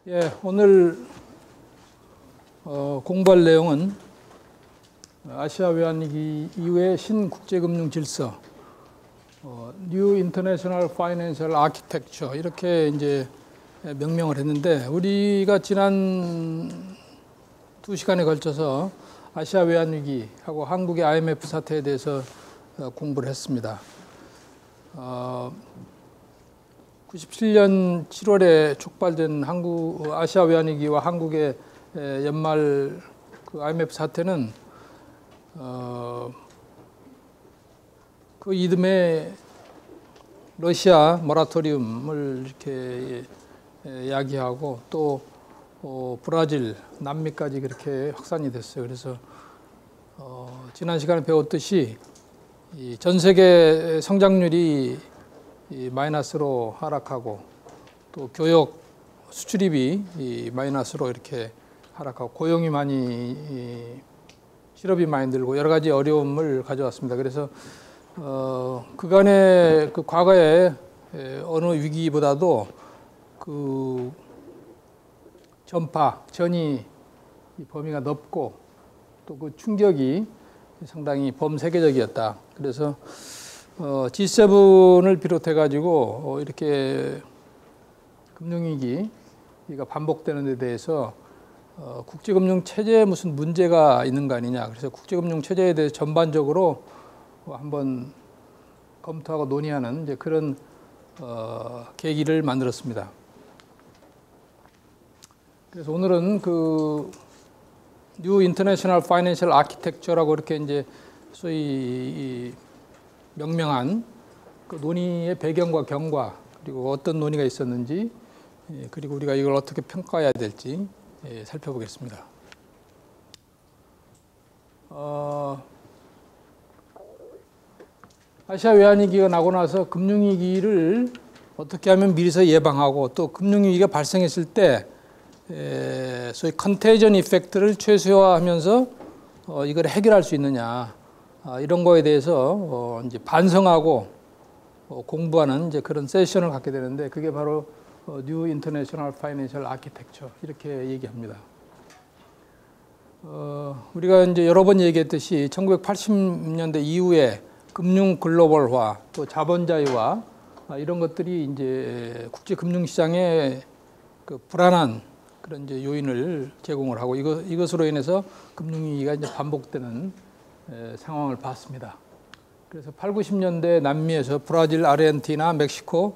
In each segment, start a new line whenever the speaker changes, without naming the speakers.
예, 오늘 공부할 내용은 아시아 외환위기 이후의 신국제금융 질서, New International Financial Architecture 이렇게 이제 명명을 했는데, 우리가 지난 2시간에 걸쳐서 아시아 외환위기하고 한국의 IMF 사태에 대해서 공부를 했습니다. 97년 7월에 촉발된 아시아 외환위기와 한국의 연말 그 IMF 사태는 그 이듬해 러시아 모라토리움을 이렇게 야기하고 또 브라질, 남미까지 그렇게 확산이 됐어요. 그래서 지난 시간에 배웠듯이 전 세계 성장률이 마이너스로 하락하고, 또 교역 수출입이 마이너스로 이렇게 하락하고, 고용이 많이 실업이 많이 늘고 여러 가지 어려움을 가져왔습니다. 그래서 그간의 그 과거의 어느 위기보다도 그 전이 범위가 넓고 또 그 충격이 상당히 범세계적이었다. 그래서 G7을 비롯해가지고 이렇게 금융위기가 반복되는 데 대해서 국제금융 체제에 무슨 문제가 있는 거 아니냐. 그래서 국제금융 체제에 대해서 전반적으로 한번 검토하고 논의하는 이제 그런 계기를 만들었습니다. 그래서 오늘은 그 New International Financial Architecture라고 이렇게 이제 소위 명명한 그 논의의 배경과 경과, 그리고 어떤 논의가 있었는지, 그리고 우리가 이걸 어떻게 평가해야 될지 살펴보겠습니다. 아시아 외환위기가 나고 나서 금융위기를 어떻게 하면 미리서 예방하고, 또 금융위기가 발생했을 때 소위 컨테이전 이펙트를 최소화하면서 이걸 해결할 수 있느냐, 이런 거에 대해서 이제 반성하고 공부하는 이제 그런 세션을 갖게 되는데, 그게 바로 New International Financial Architecture 이렇게 얘기합니다. 우리가 이제 여러 번 얘기했듯이 1980년대 이후에 금융 글로벌화, 또 자본자유화 이런 것들이 이제 국제 금융 시장에 그 불안한 그런 이제 요인을 제공을 하고, 이것으로 인해서 금융위기가 이제 반복되는 상황을 봤습니다. 그래서 8, 90년대 남미에서 브라질, 아르헨티나, 멕시코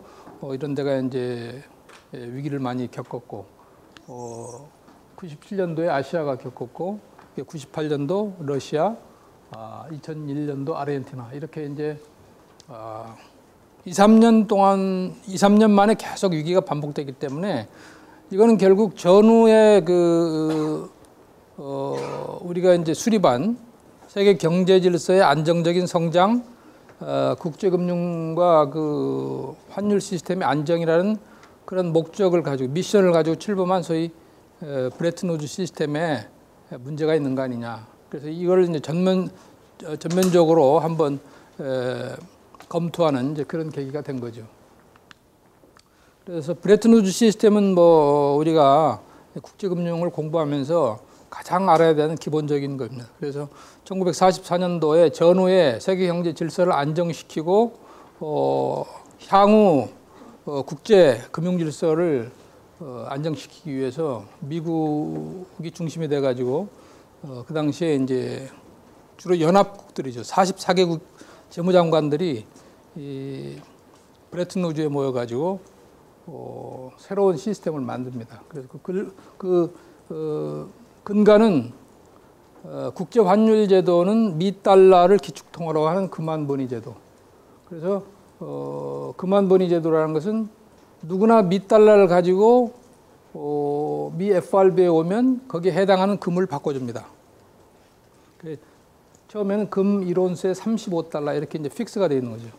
이런 데가 이제 위기를 많이 겪었고, 97년도에 아시아가 겪었고, 98년도 러시아, 2001년도 아르헨티나, 이렇게 이제 2, 3년 만에 계속 위기가 반복되기 때문에, 이거는 결국 전후에 우리가 이제 수립한 세계 경제 질서의 안정적인 성장, 국제금융과 그 환율 시스템의 안정이라는 그런 목적을 가지고, 미션을 가지고 출범한 소위 브레튼 우드 시스템에 문제가 있는 거 아니냐. 그래서 이걸 이제 전면적으로 한번 검토하는 이제 그런 계기가 된 거죠. 그래서 브레튼 우드 시스템은 우리가 국제금융을 공부하면서 가장 알아야 되는 기본적인 겁니다. 그래서 1944년도에 전후에 세계 경제 질서를 안정시키고 향후 국제 금융 질서를 안정시키기 위해서 미국이 중심이 돼 가지고 그 당시에 이제 주로 연합국들이죠. 44개국 재무장관들이 이 브레튼 우드에 모여 가지고 새로운 시스템을 만듭니다. 그래서 근간은 국제 환율 제도는 미달러를 기축통화로 하는 금환번위 제도. 그래서 금환번위 제도라는 것은 누구나 미달러를 가지고 미 FRB에 오면 거기에 해당하는 금을 바꿔줍니다. 처음에는 금 1온스에 35달러 이렇게 이제 픽스가 되어 있는 거죠.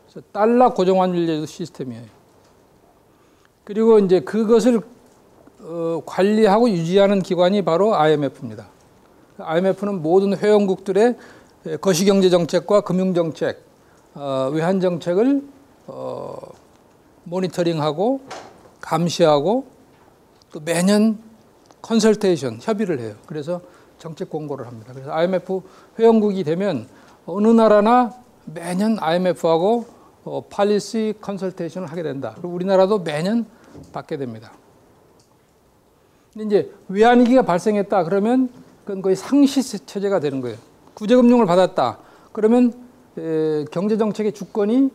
그래서 달러 고정환율 제도 시스템이에요. 그리고 이제 그것을 관리하고 유지하는 기관이 바로 IMF입니다. IMF는 모든 회원국들의 거시경제 정책과 금융 정책, 외환 정책을 모니터링하고 감시하고 또 매년 컨설테이션, 협의를 해요. 그래서 정책 공고를 합니다. 그래서 IMF 회원국이 되면 어느 나라나 매년 IMF하고 팔리시 컨설테이션을 하게 된다. 그리고 우리나라도 매년 받게 됩니다. 근데 이제 외환위기가 발생했다 그러면 그건 거의 상시 체제가 되는 거예요. 구제금융을 받았다 그러면 경제정책의 주권이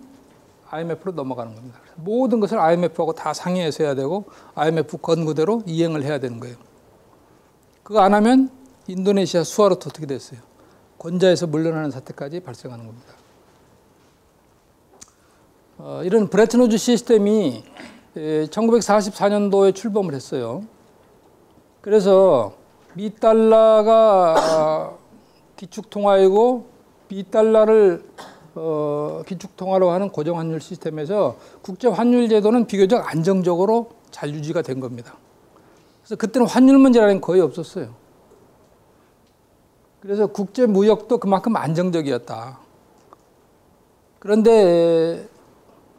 IMF로 넘어가는 겁니다. 모든 것을 IMF하고 다 상의해서 해야 되고 IMF 권고대로 이행을 해야 되는 거예요. 그거 안 하면 인도네시아 수하르토 어떻게 됐어요? 권자에서 물러나는 사태까지 발생하는 겁니다. 이런 브레튼 우즈 시스템이 1944년도에 출범을 했어요. 그래서 미 달러가 기축통화이고 미 달러를 기축통화로 하는 고정환율 시스템에서 국제환율제도는 비교적 안정적으로 잘 유지가 된 겁니다. 그래서 그때는 환율 문제라는 게 거의 없었어요. 그래서 국제무역도 그만큼 안정적이었다. 그런데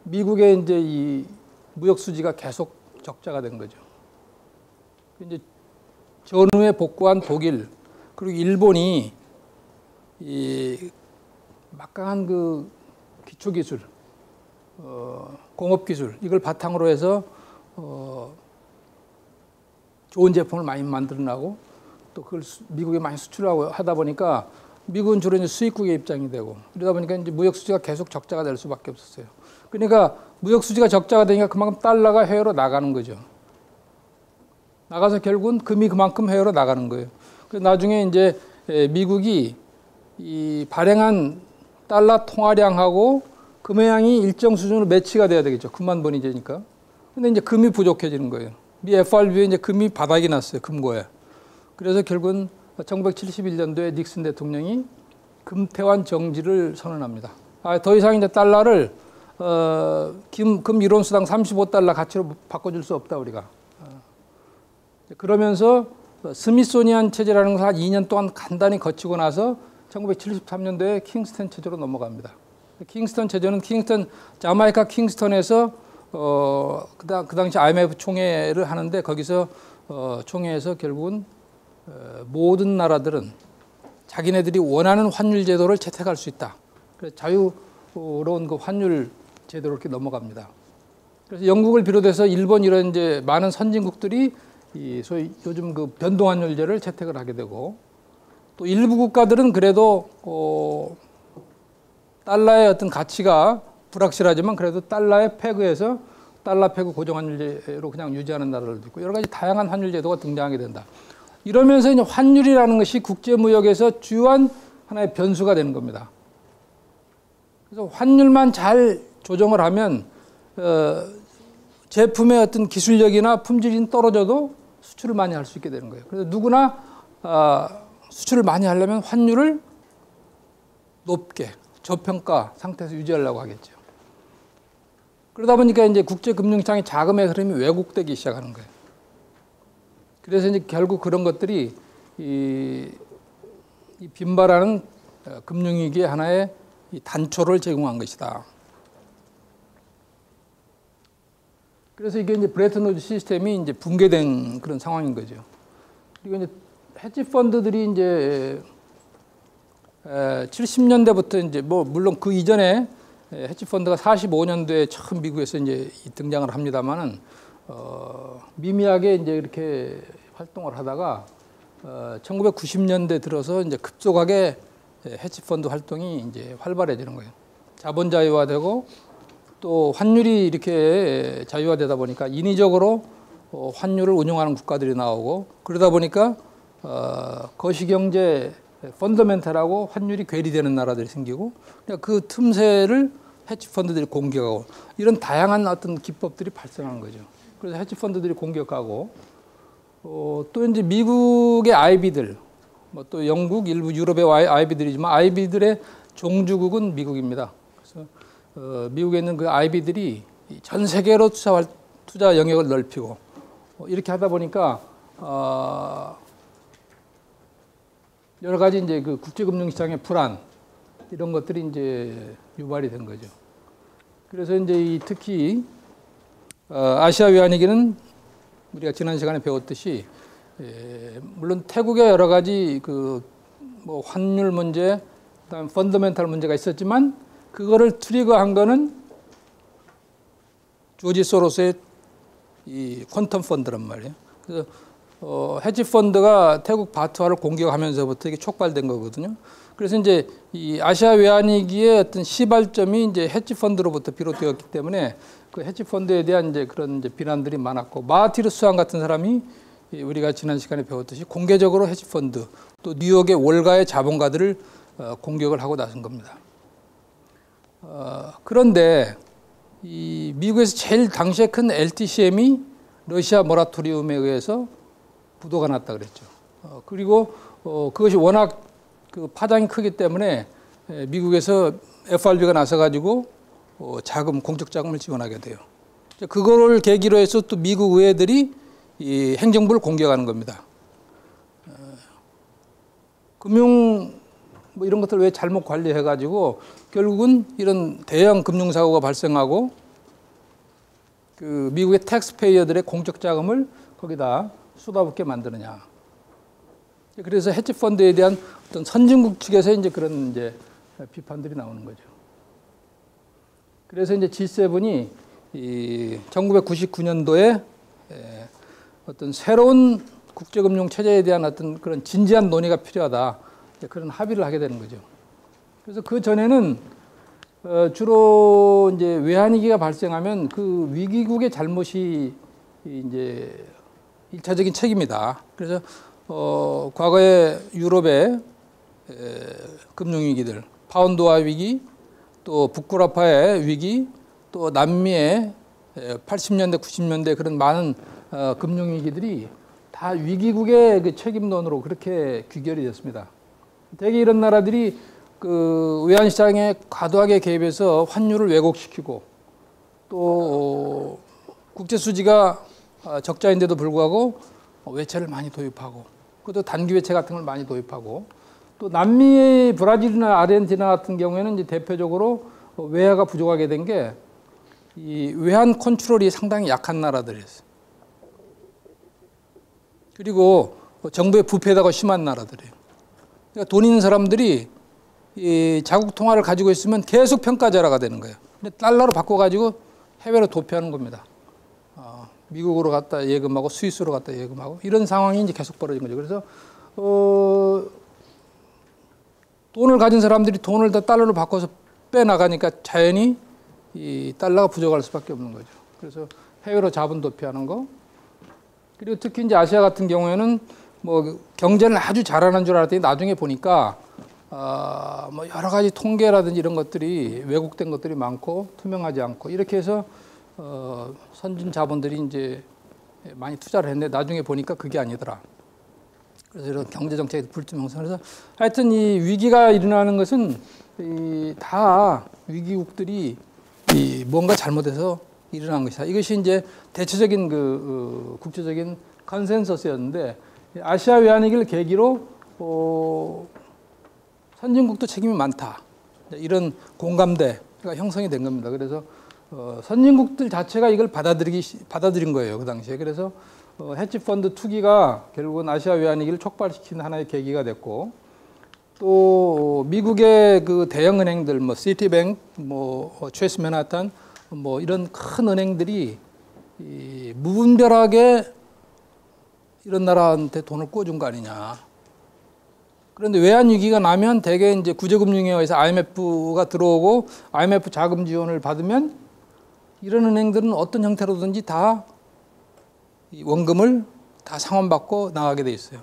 미국의 이제 이 무역 수지가 계속 적자가 된 거죠. 이제 전후에 복구한 독일 그리고 일본이 이 막강한 그 기초기술, 공업기술 이걸 바탕으로 해서 좋은 제품을 많이 만들어내고 또 그걸 미국에 많이 수출하고 하다 보니까 미국은 주로 이제 수입국의 입장이 되고 이러다 보니까 이제 무역 수지가 계속 적자가 될 수밖에 없었어요. 그러니까 무역 수지가 적자가 되니까 그만큼 달러가 해외로 나가는 거죠. 나가서 결국은 금이 그만큼 해외로 나가는 거예요. 그래서 나중에 이제 미국이 이 발행한 달러 통화량하고 금의 양이 일정 수준으로 매치가 돼야 되겠죠. 금만 번이 되니까. 근데 이제 금이 부족해지는 거예요. 미 FRB에 이제 금이 바닥이 났어요. 금고에. 그래서 결국은 1971년도에 닉슨 대통령이 금태환 정지를 선언합니다. 더 이상 이제 달러를 금 1온수당 35달러 가치로 바꿔줄 수 없다 우리가. 그러면서 스미소니안 체제라는 것을 한 2년 동안 간단히 거치고 나서 1973년도에 킹스턴 체제로 넘어갑니다. 킹스턴 체제는 자마이카 킹스턴에서 그 당시 IMF 총회를 하는데 거기서 총회에서 결국은 모든 나라들은 자기네들이 원하는 환율 제도를 채택할 수 있다. 그래서 자유로운 그 환율 제도로 이렇게 넘어갑니다. 그래서 영국을 비롯해서 일본 이런 이제 많은 선진국들이 이 소위 요즘 그 변동환율제를 채택을 하게 되고 또 일부 국가들은 그래도 달러의 어떤 가치가 불확실하지만 그래도 달러에 페그해서 달러 페그 고정환율제로 그냥 유지하는 나라들도 있고 여러 가지 다양한 환율제도가 등장하게 된다. 이러면서 이제 환율이라는 것이 국제무역에서 주요한 하나의 변수가 되는 겁니다. 그래서 환율만 잘 조정을 하면 제품의 어떤 기술력이나 품질이 떨어져도 수출을 많이 할 수 있게 되는 거예요. 그래서 누구나 수출을 많이 하려면 환율을 높게 저평가 상태에서 유지하려고 하겠죠. 그러다 보니까 이제 국제금융시장의 자금의 흐름이 왜곡되기 시작하는 거예요. 그래서 이제 결국 그런 것들이 이 빈발하는 금융위기의 하나의 단초를 제공한 것이다. 그래서 이게 이제 브레튼 우즈 시스템이 이제 붕괴된 그런 상황인 거죠. 그리고 이제 헤지 펀드들이 이제 70년대부터 이제 뭐 물론 그 이전에 헤지 펀드가 45년도에 처음 미국에서 이제 등장을 합니다만은 미미하게 이제 이렇게 활동을 하다가 1990년대 들어서 이제 급속하게 헤지 펀드 활동이 이제 활발해지는 거예요. 자본 자유화되고 또 환율이 이렇게 자유화되다 보니까 인위적으로 환율을 운용하는 국가들이 나오고 그러다 보니까 거시경제 펀더멘탈하고 환율이 괴리되는 나라들이 생기고 그 틈새를 헤지펀드들이 공격하고 이런 다양한 어떤 기법들이 발생하는 거죠. 그래서 헤지펀드들이 공격하고 또 이제 미국의 IB들 뭐 또 영국 일부 유럽의 IB들이지만 IB들의 종주국은 미국입니다. 그래서 미국에 있는 그 IB들이 전 세계로 투자 영역을 넓히고 이렇게 하다 보니까 여러 가지 이제 그 국제금융시장의 불안 이런 것들이 이제 유발이 된 거죠. 그래서 이제 특히 아시아 외환위기는 우리가 지난 시간에 배웠듯이 물론 태국의 여러 가지 뭐 환율 문제, 그다음 펀더멘탈 문제가 있었지만 그거를 트리거한 거는 조지 소로스의 이 퀀텀 펀드란 말이에요. 그래서 헤지 펀드가 태국 바트화를 공격하면서부터 이게 촉발된 거거든요. 그래서 이제 이 아시아 외환위기의 어떤 시발점이 이제 헤지 펀드로부터 비롯되었기 때문에 그 헤지 펀드에 대한 이제 그런 이제 비난들이 많았고, 마하티르 수상 같은 사람이 우리가 지난 시간에 배웠듯이 공개적으로 헤지 펀드 또 뉴욕의 월가의 자본가들을 공격을 하고 나선 겁니다. 그런데 이 미국에서 제일 당시에 큰 LTCM이 러시아 모라토리움에 의해서 부도가 났다 그랬죠. 그리고 그것이 워낙 그 파장이 크기 때문에 미국에서 FRB가 나서가지고 공적 자금을 지원하게 돼요. 그거를 계기로 해서 또 미국 의회들이 이 행정부를 공격하는 겁니다. 금융 뭐 이런 것들 왜 잘못 관리해가지고 결국은 이런 대형 금융사고가 발생하고 그 미국의 텍스페이어들의 공적 자금을 거기다 쏟아붓게 만드느냐. 그래서 헤지 펀드에 대한 어떤 선진국 측에서 이제 그런 이제 비판들이 나오는 거죠. 그래서 이제 G7이 이 1999년도에 어떤 새로운 국제금융 체제에 대한 어떤 그런 진지한 논의가 필요하다. 그런 합의를 하게 되는 거죠. 그래서 그 전에는 주로 이제 외환위기가 발생하면 그 위기국의 잘못이 이제 일차적인 책임이다. 그래서 과거에 유럽의 금융위기들, 파운드화 위기, 또 북구라파의 위기, 또 남미의 80년대, 90년대 그런 많은 금융위기들이 다 위기국의 그 책임론으로 그렇게 귀결이 됐습니다. 대개 이런 나라들이 그 외환시장에 과도하게 개입해서 환율을 왜곡시키고 또 국제수지가 적자인데도 불구하고 외채를 많이 도입하고 그것도 단기 외채 같은 걸 많이 도입하고 또 남미 브라질이나 아르헨티나 같은 경우에는 이제 대표적으로 외화가 부족하게 된 게 이 외환 컨트롤이 상당히 약한 나라들이었어요. 그리고 정부의 부패가 심한 나라들이에요. 그러니까 돈 있는 사람들이 이 자국 통화를 가지고 있으면 계속 평가절하가 되는 거예요. 근데 달러로 바꿔가지고 해외로 도피하는 겁니다. 미국으로 갔다 예금하고 스위스로 갔다 예금하고 이런 상황이 이제 계속 벌어진 거죠. 그래서 돈을 가진 사람들이 돈을 다 달러로 바꿔서 빼나가니까 자연히 이 달러가 부족할 수밖에 없는 거죠. 그래서 해외로 자본 도피하는 거. 그리고 특히 이제 아시아 같은 경우에는 뭐 경제를 아주 잘하는 줄 알았더니 나중에 보니까 뭐 여러 가지 통계라든지 이런 것들이 왜곡된 것들이 많고 투명하지 않고 이렇게 해서 선진 자본들이 이제 많이 투자를 했는데 나중에 보니까 그게 아니더라. 그래서 이런 경제 정책의 불투명성. 그래서 하여튼 이 위기가 일어나는 것은 다 위기국들이 뭔가 잘못해서 일어난 것이다. 이것이 이제 대체적인 국제적인 컨센서스였는데 아시아 외환위기를 계기로 선진국도 책임이 많다. 이런 공감대가 형성이 된 겁니다. 그래서 선진국들 자체가 이걸 받아들인 거예요. 그 당시에. 그래서 헤지 펀드 투기가 결국은 아시아 외환위기를 촉발시킨 하나의 계기가 됐고 또 미국의 그 대형 은행들 뭐 시티뱅크, 뭐 체이스 맨하탄 뭐 이런 큰 은행들이 무분별하게 이런 나라한테 돈을 꿔준 거 아니냐. 그런데 외환 위기가 나면 대개 이제 구제금융위원회에서 IMF가 들어오고 IMF 자금 지원을 받으면 이런 은행들은 어떤 형태로든지 다 원금을 다 상환받고 나가게 돼 있어요.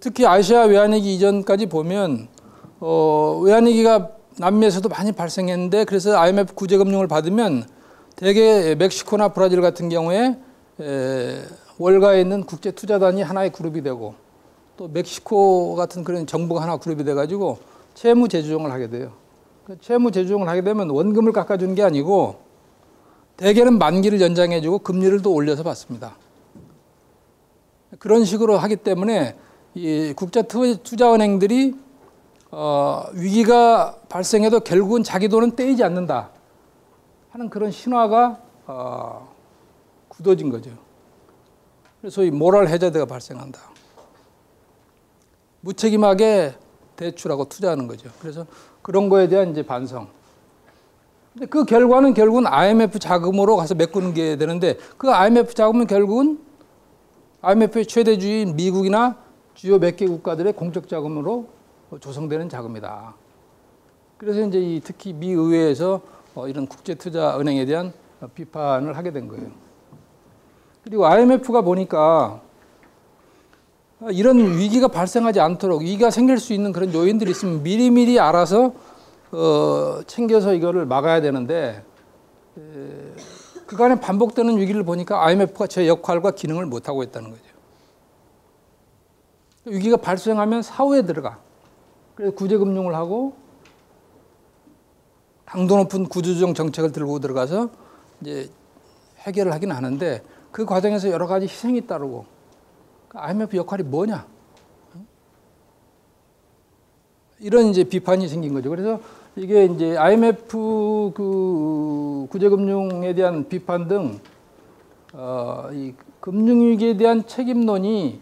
특히 아시아 외환위기 이전까지 보면 외환위기가 남미에서도 많이 발생했는데 그래서 IMF 구제금융을 받으면 대개 멕시코나 브라질 같은 경우에 월가에 있는 국제투자단이 하나의 그룹이 되고 또 멕시코 같은 그런 정부가 하나 그룹이 돼가지고 채무 재조정을 하게 돼요. 채무 재조정을 하게 되면 원금을 깎아주는 게 아니고 대개는 만기를 연장해주고 금리를 또 올려서 받습니다. 그런 식으로 하기 때문에 이 국제투자은행들이 위기가 발생해도 결국은 자기 돈은 떼이지 않는다 하는 그런 신화가 굳어진 거죠. 그래서 소위 모럴 해저드가 발생한다. 무책임하게 대출하고 투자하는 거죠. 그래서 그런 거에 대한 이제 반성. 근데 그 결과는 결국은 IMF 자금으로 가서 메꾸는 게 되는데 그 IMF 자금은 결국은 IMF의 최대주인 미국이나 주요 몇 개 국가들의 공적 자금으로 조성되는 자금이다. 그래서 이제 특히 미 의회에서 이런 국제투자은행에 대한 비판을 하게 된 거예요. 그리고 IMF가 보니까 이런 위기가 발생하지 않도록 위기가 생길 수 있는 그런 요인들이 있으면 미리미리 알아서 챙겨서 이거를 막아야 되는데 그간에 반복되는 위기를 보니까 IMF가 제 역할과 기능을 못하고 있다는 거죠. 위기가 발생하면 사후에 들어가. 그래서 구제금융을 하고 강도 높은 구조조정 정책을 들고 들어가서 이제 해결을 하긴 하는데 그 과정에서 여러 가지 희생이 따르고 IMF 역할이 뭐냐? 이런 이제 비판이 생긴 거죠. 그래서 이게 이제 IMF 그 구제금융에 대한 비판 등 이 금융위기에 대한 책임론이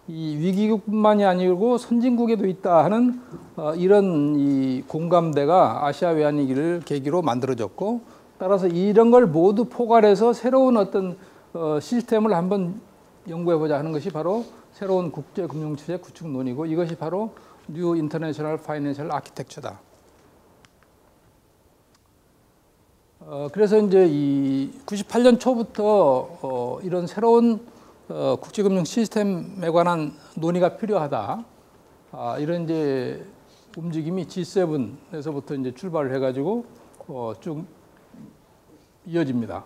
이 위기국뿐만이 아니고 선진국에도 있다 하는 이런 이 공감대가 아시아 외환위기를 계기로 만들어졌고 따라서 이런 걸 모두 포괄해서 새로운 어떤 시스템을 한번 연구해보자 하는 것이 바로 새로운 국제금융체제 구축론이고 이것이 바로 뉴 인터내셔널 파이낸셜 아키텍처다. 그래서 이제 이 98년 초부터 이런 새로운 국제금융 시스템에 관한 논의가 필요하다. 이런 이제 움직임이 G7에서부터 이제 출발을 해가지고 쭉 이어집니다.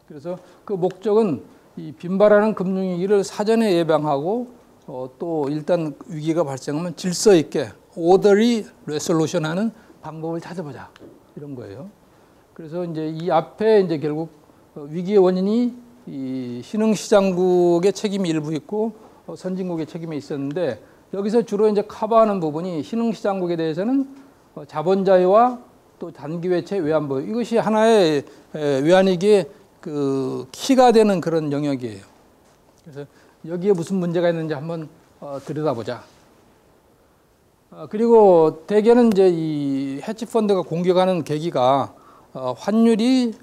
그래서 그 목적은 이 빈발하는 금융위기를 사전에 예방하고 또 일단 위기가 발생하면 질서 있게 오더리 레솔루션하는 방법을 찾아보자 이런 거예요. 그래서 이제 이 앞에 이제 결국 위기의 원인이 이 신흥시장국의 책임이 일부 있고 선진국의 책임이 있었는데 여기서 주로 이제 커버하는 부분이 신흥시장국에 대해서는 자본자유와 또 단기외채 외환보유 이것이 하나의 외환위기의 그 키가 되는 그런 영역이에요. 그래서 여기에 무슨 문제가 있는지 한번 들여다보자. 그리고 대개는 이제 이 헤지펀드가 공격하는 계기가 환율이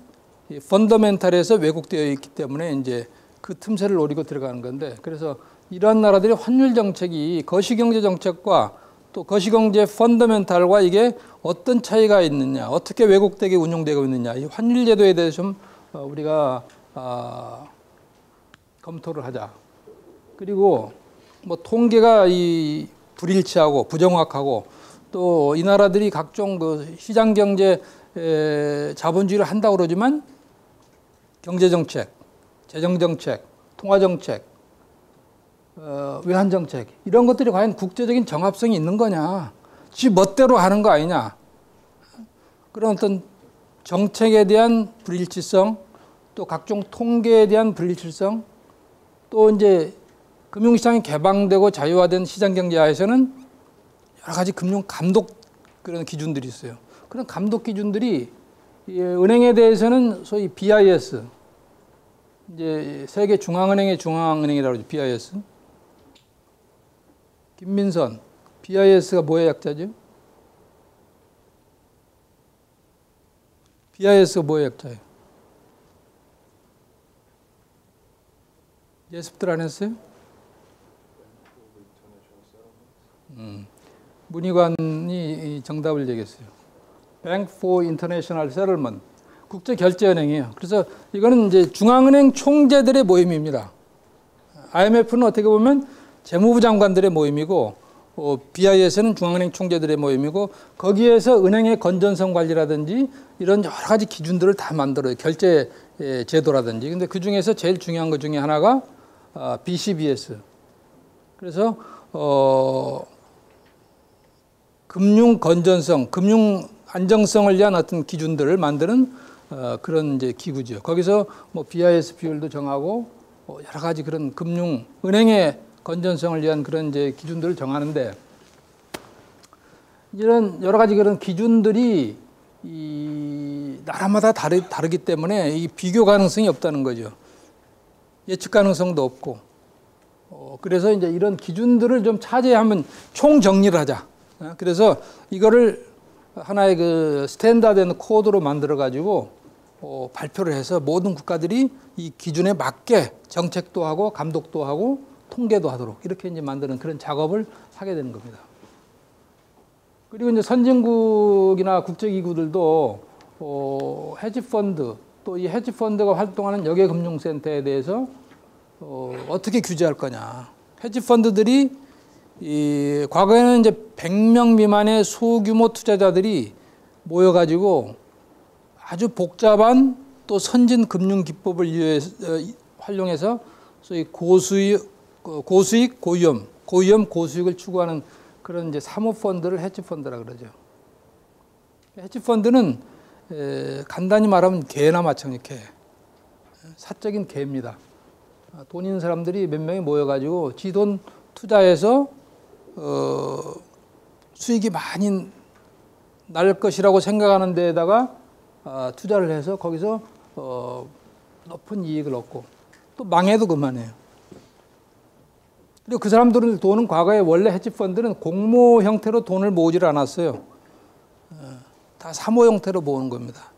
펀더멘탈에서 왜곡되어 있기 때문에 이제 그 틈새를 노리고 들어가는 건데 그래서 이러한 나라들의 환율 정책이 거시경제 정책과 또 거시경제 펀더멘탈과 이게 어떤 차이가 있느냐, 어떻게 왜곡되게 운용되고 있느냐, 이 환율 제도에 대해서 좀 우리가 검토를 하자. 그리고 뭐 통계가 이 불일치하고 부정확하고 또 이 나라들이 각종 그 시장 경제 자본주의를 한다고 그러지만 경제 정책, 재정 정책, 통화 정책, 외환 정책 이런 것들이 과연 국제적인 정합성이 있는 거냐? 지 멋대로 하는 거 아니냐? 그런 어떤 정책에 대한 불일치성, 또 각종 통계에 대한 불일치성, 또 이제 금융시장이 개방되고 자유화된 시장 경제하에서는 여러 가지 금융 감독 그런 기준들이 있어요. 그런 감독 기준들이 은행에 대해서는 소위 BIS, 이제 세계 중앙은행의 중앙은행이라고 그러죠. BIS. 김민선, BIS가 뭐의 약자죠? BIS가 뭐의 약자예요? 예습들 안 했어요? 문희관이 정답을 얘기했어요. Bank for International Settlement, 국제결제은행이에요. 그래서 이거는 이제 중앙은행 총재들의 모임입니다. IMF는 어떻게 보면 재무부 장관들의 모임이고, BIS는 중앙은행 총재들의 모임이고, 거기에서 은행의 건전성 관리라든지 이런 여러 가지 기준들을 다 만들어요. 결제 제도라든지. 근데 그 중에서 제일 중요한 것 중에 하나가 BCBS. 그래서 금융 건전성, 금융 안정성을 위한 어떤 기준들을 만드는 그런 이제 기구죠. 거기서 뭐 BIS 비율도 정하고 여러 가지 그런 금융 은행의 건전성을 위한 그런 이제 기준들을 정하는데 이런 여러 가지 그런 기준들이 이 나라마다 다르기 때문에 이 비교 가능성이 없다는 거죠. 예측 가능성도 없고, 그래서 이제 이런 기준들을 좀 차지하면 총 정리를 하자. 그래서 이거를 하나의 그 스탠다드 앤 코드로 만들어 가지고 발표를 해서 모든 국가들이 이 기준에 맞게 정책도 하고 감독도 하고 통계도 하도록 이렇게 이제 만드는 그런 작업을 하게 되는 겁니다. 그리고 이제 선진국이나 국제기구들도 헤지펀드 또 이 헤지펀드가 활동하는 역외금융센터에 대해서 어떻게 규제할 거냐. 헤지펀드들이 과거에는 이제 100명 미만의 소규모 투자자들이 모여가지고 아주 복잡한 또 선진 금융 기법을 활용해서 소위 고수익, 고위험, 고수익을 추구하는 그런 이제 사모펀드를 헤지펀드라 그러죠. 헤지펀드는 간단히 말하면 개나 마찬가지 개. 사적인 개입니다. 돈 있는 사람들이 몇 명이 모여가지고 지 돈 투자해서 수익이 많이 날 것이라고 생각하는 데에다가 투자를 해서 거기서 높은 이익을 얻고 또 망해도 그만해요. 그리고 그 사람들은 돈은 과거에 원래 헤지펀드는 공모 형태로 돈을 모으질 않았어요. 다 사모 형태로 모으는 겁니다.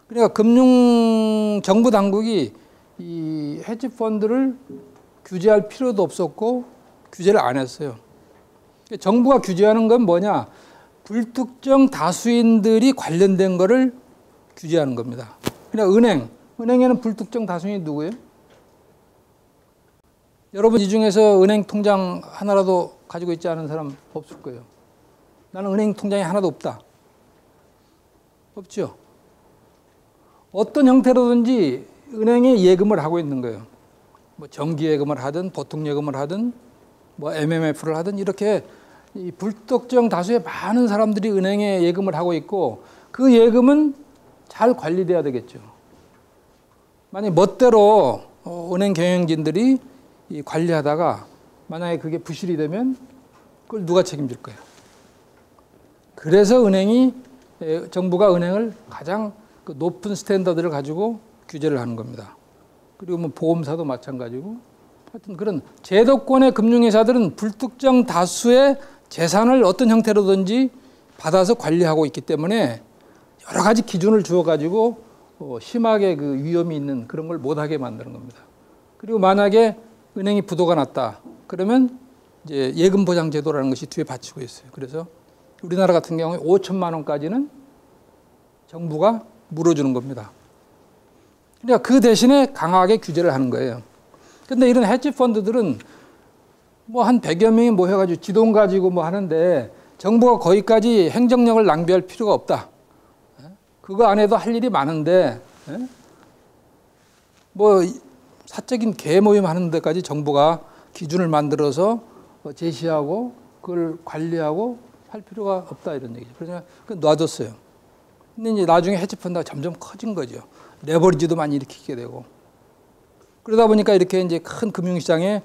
그러니까 정부 당국이 이 헤지펀드를 규제할 필요도 없었고 규제를 안 했어요. 정부가 규제하는 건 뭐냐? 불특정 다수인들이 관련된 거를 규제하는 겁니다. 그냥 은행에는 불특정 다수인이 누구예요? 여러분 이 중에서 은행 통장 하나라도 가지고 있지 않은 사람 없을 거예요. 나는 은행 통장이 하나도 없다. 없죠. 어떤 형태로든지 은행에 예금을 하고 있는 거예요. 뭐 정기예금을 하든 보통예금을 하든 뭐 MMF를 하든 이렇게 이 불특정 다수의 많은 사람들이 은행에 예금을 하고 있고 그 예금은 잘 관리돼야 되겠죠. 만약 멋대로 은행 경영진들이 관리하다가 만약에 그게 부실이 되면 그걸 누가 책임질 거예요. 그래서 정부가 은행을 가장 높은 스탠더드를 가지고 규제를 하는 겁니다. 그리고 뭐 보험사도 마찬가지고 하여튼 그런 제도권의 금융회사들은 불특정 다수의 재산을 어떤 형태로든지 받아서 관리하고 있기 때문에 여러 가지 기준을 주어가지고 심하게 그 위험이 있는 그런 걸 못하게 만드는 겁니다. 그리고 만약에 은행이 부도가 났다. 그러면 이제 예금보장제도라는 것이 뒤에 받치고 있어요. 그래서 우리나라 같은 경우에 5천만 원까지는 정부가 물어주는 겁니다. 그러니까 그 대신에 강하게 규제를 하는 거예요. 근데 이런 헤지펀드들은 뭐 한 100여 명이 모여가지고 지 돈 가지고 뭐 하는데 정부가 거기까지 행정력을 낭비할 필요가 없다. 그거 안 해도 할 일이 많은데 뭐 사적인 개 모임 하는 데까지 정부가 기준을 만들어서 제시하고 그걸 관리하고 할 필요가 없다 이런 얘기죠. 그래서 놔뒀어요. 근데 이제 나중에 헤지펀드가 점점 커진 거죠. 레버리지도 많이 일으키게 되고. 그러다 보니까 이렇게 이제 큰 금융시장에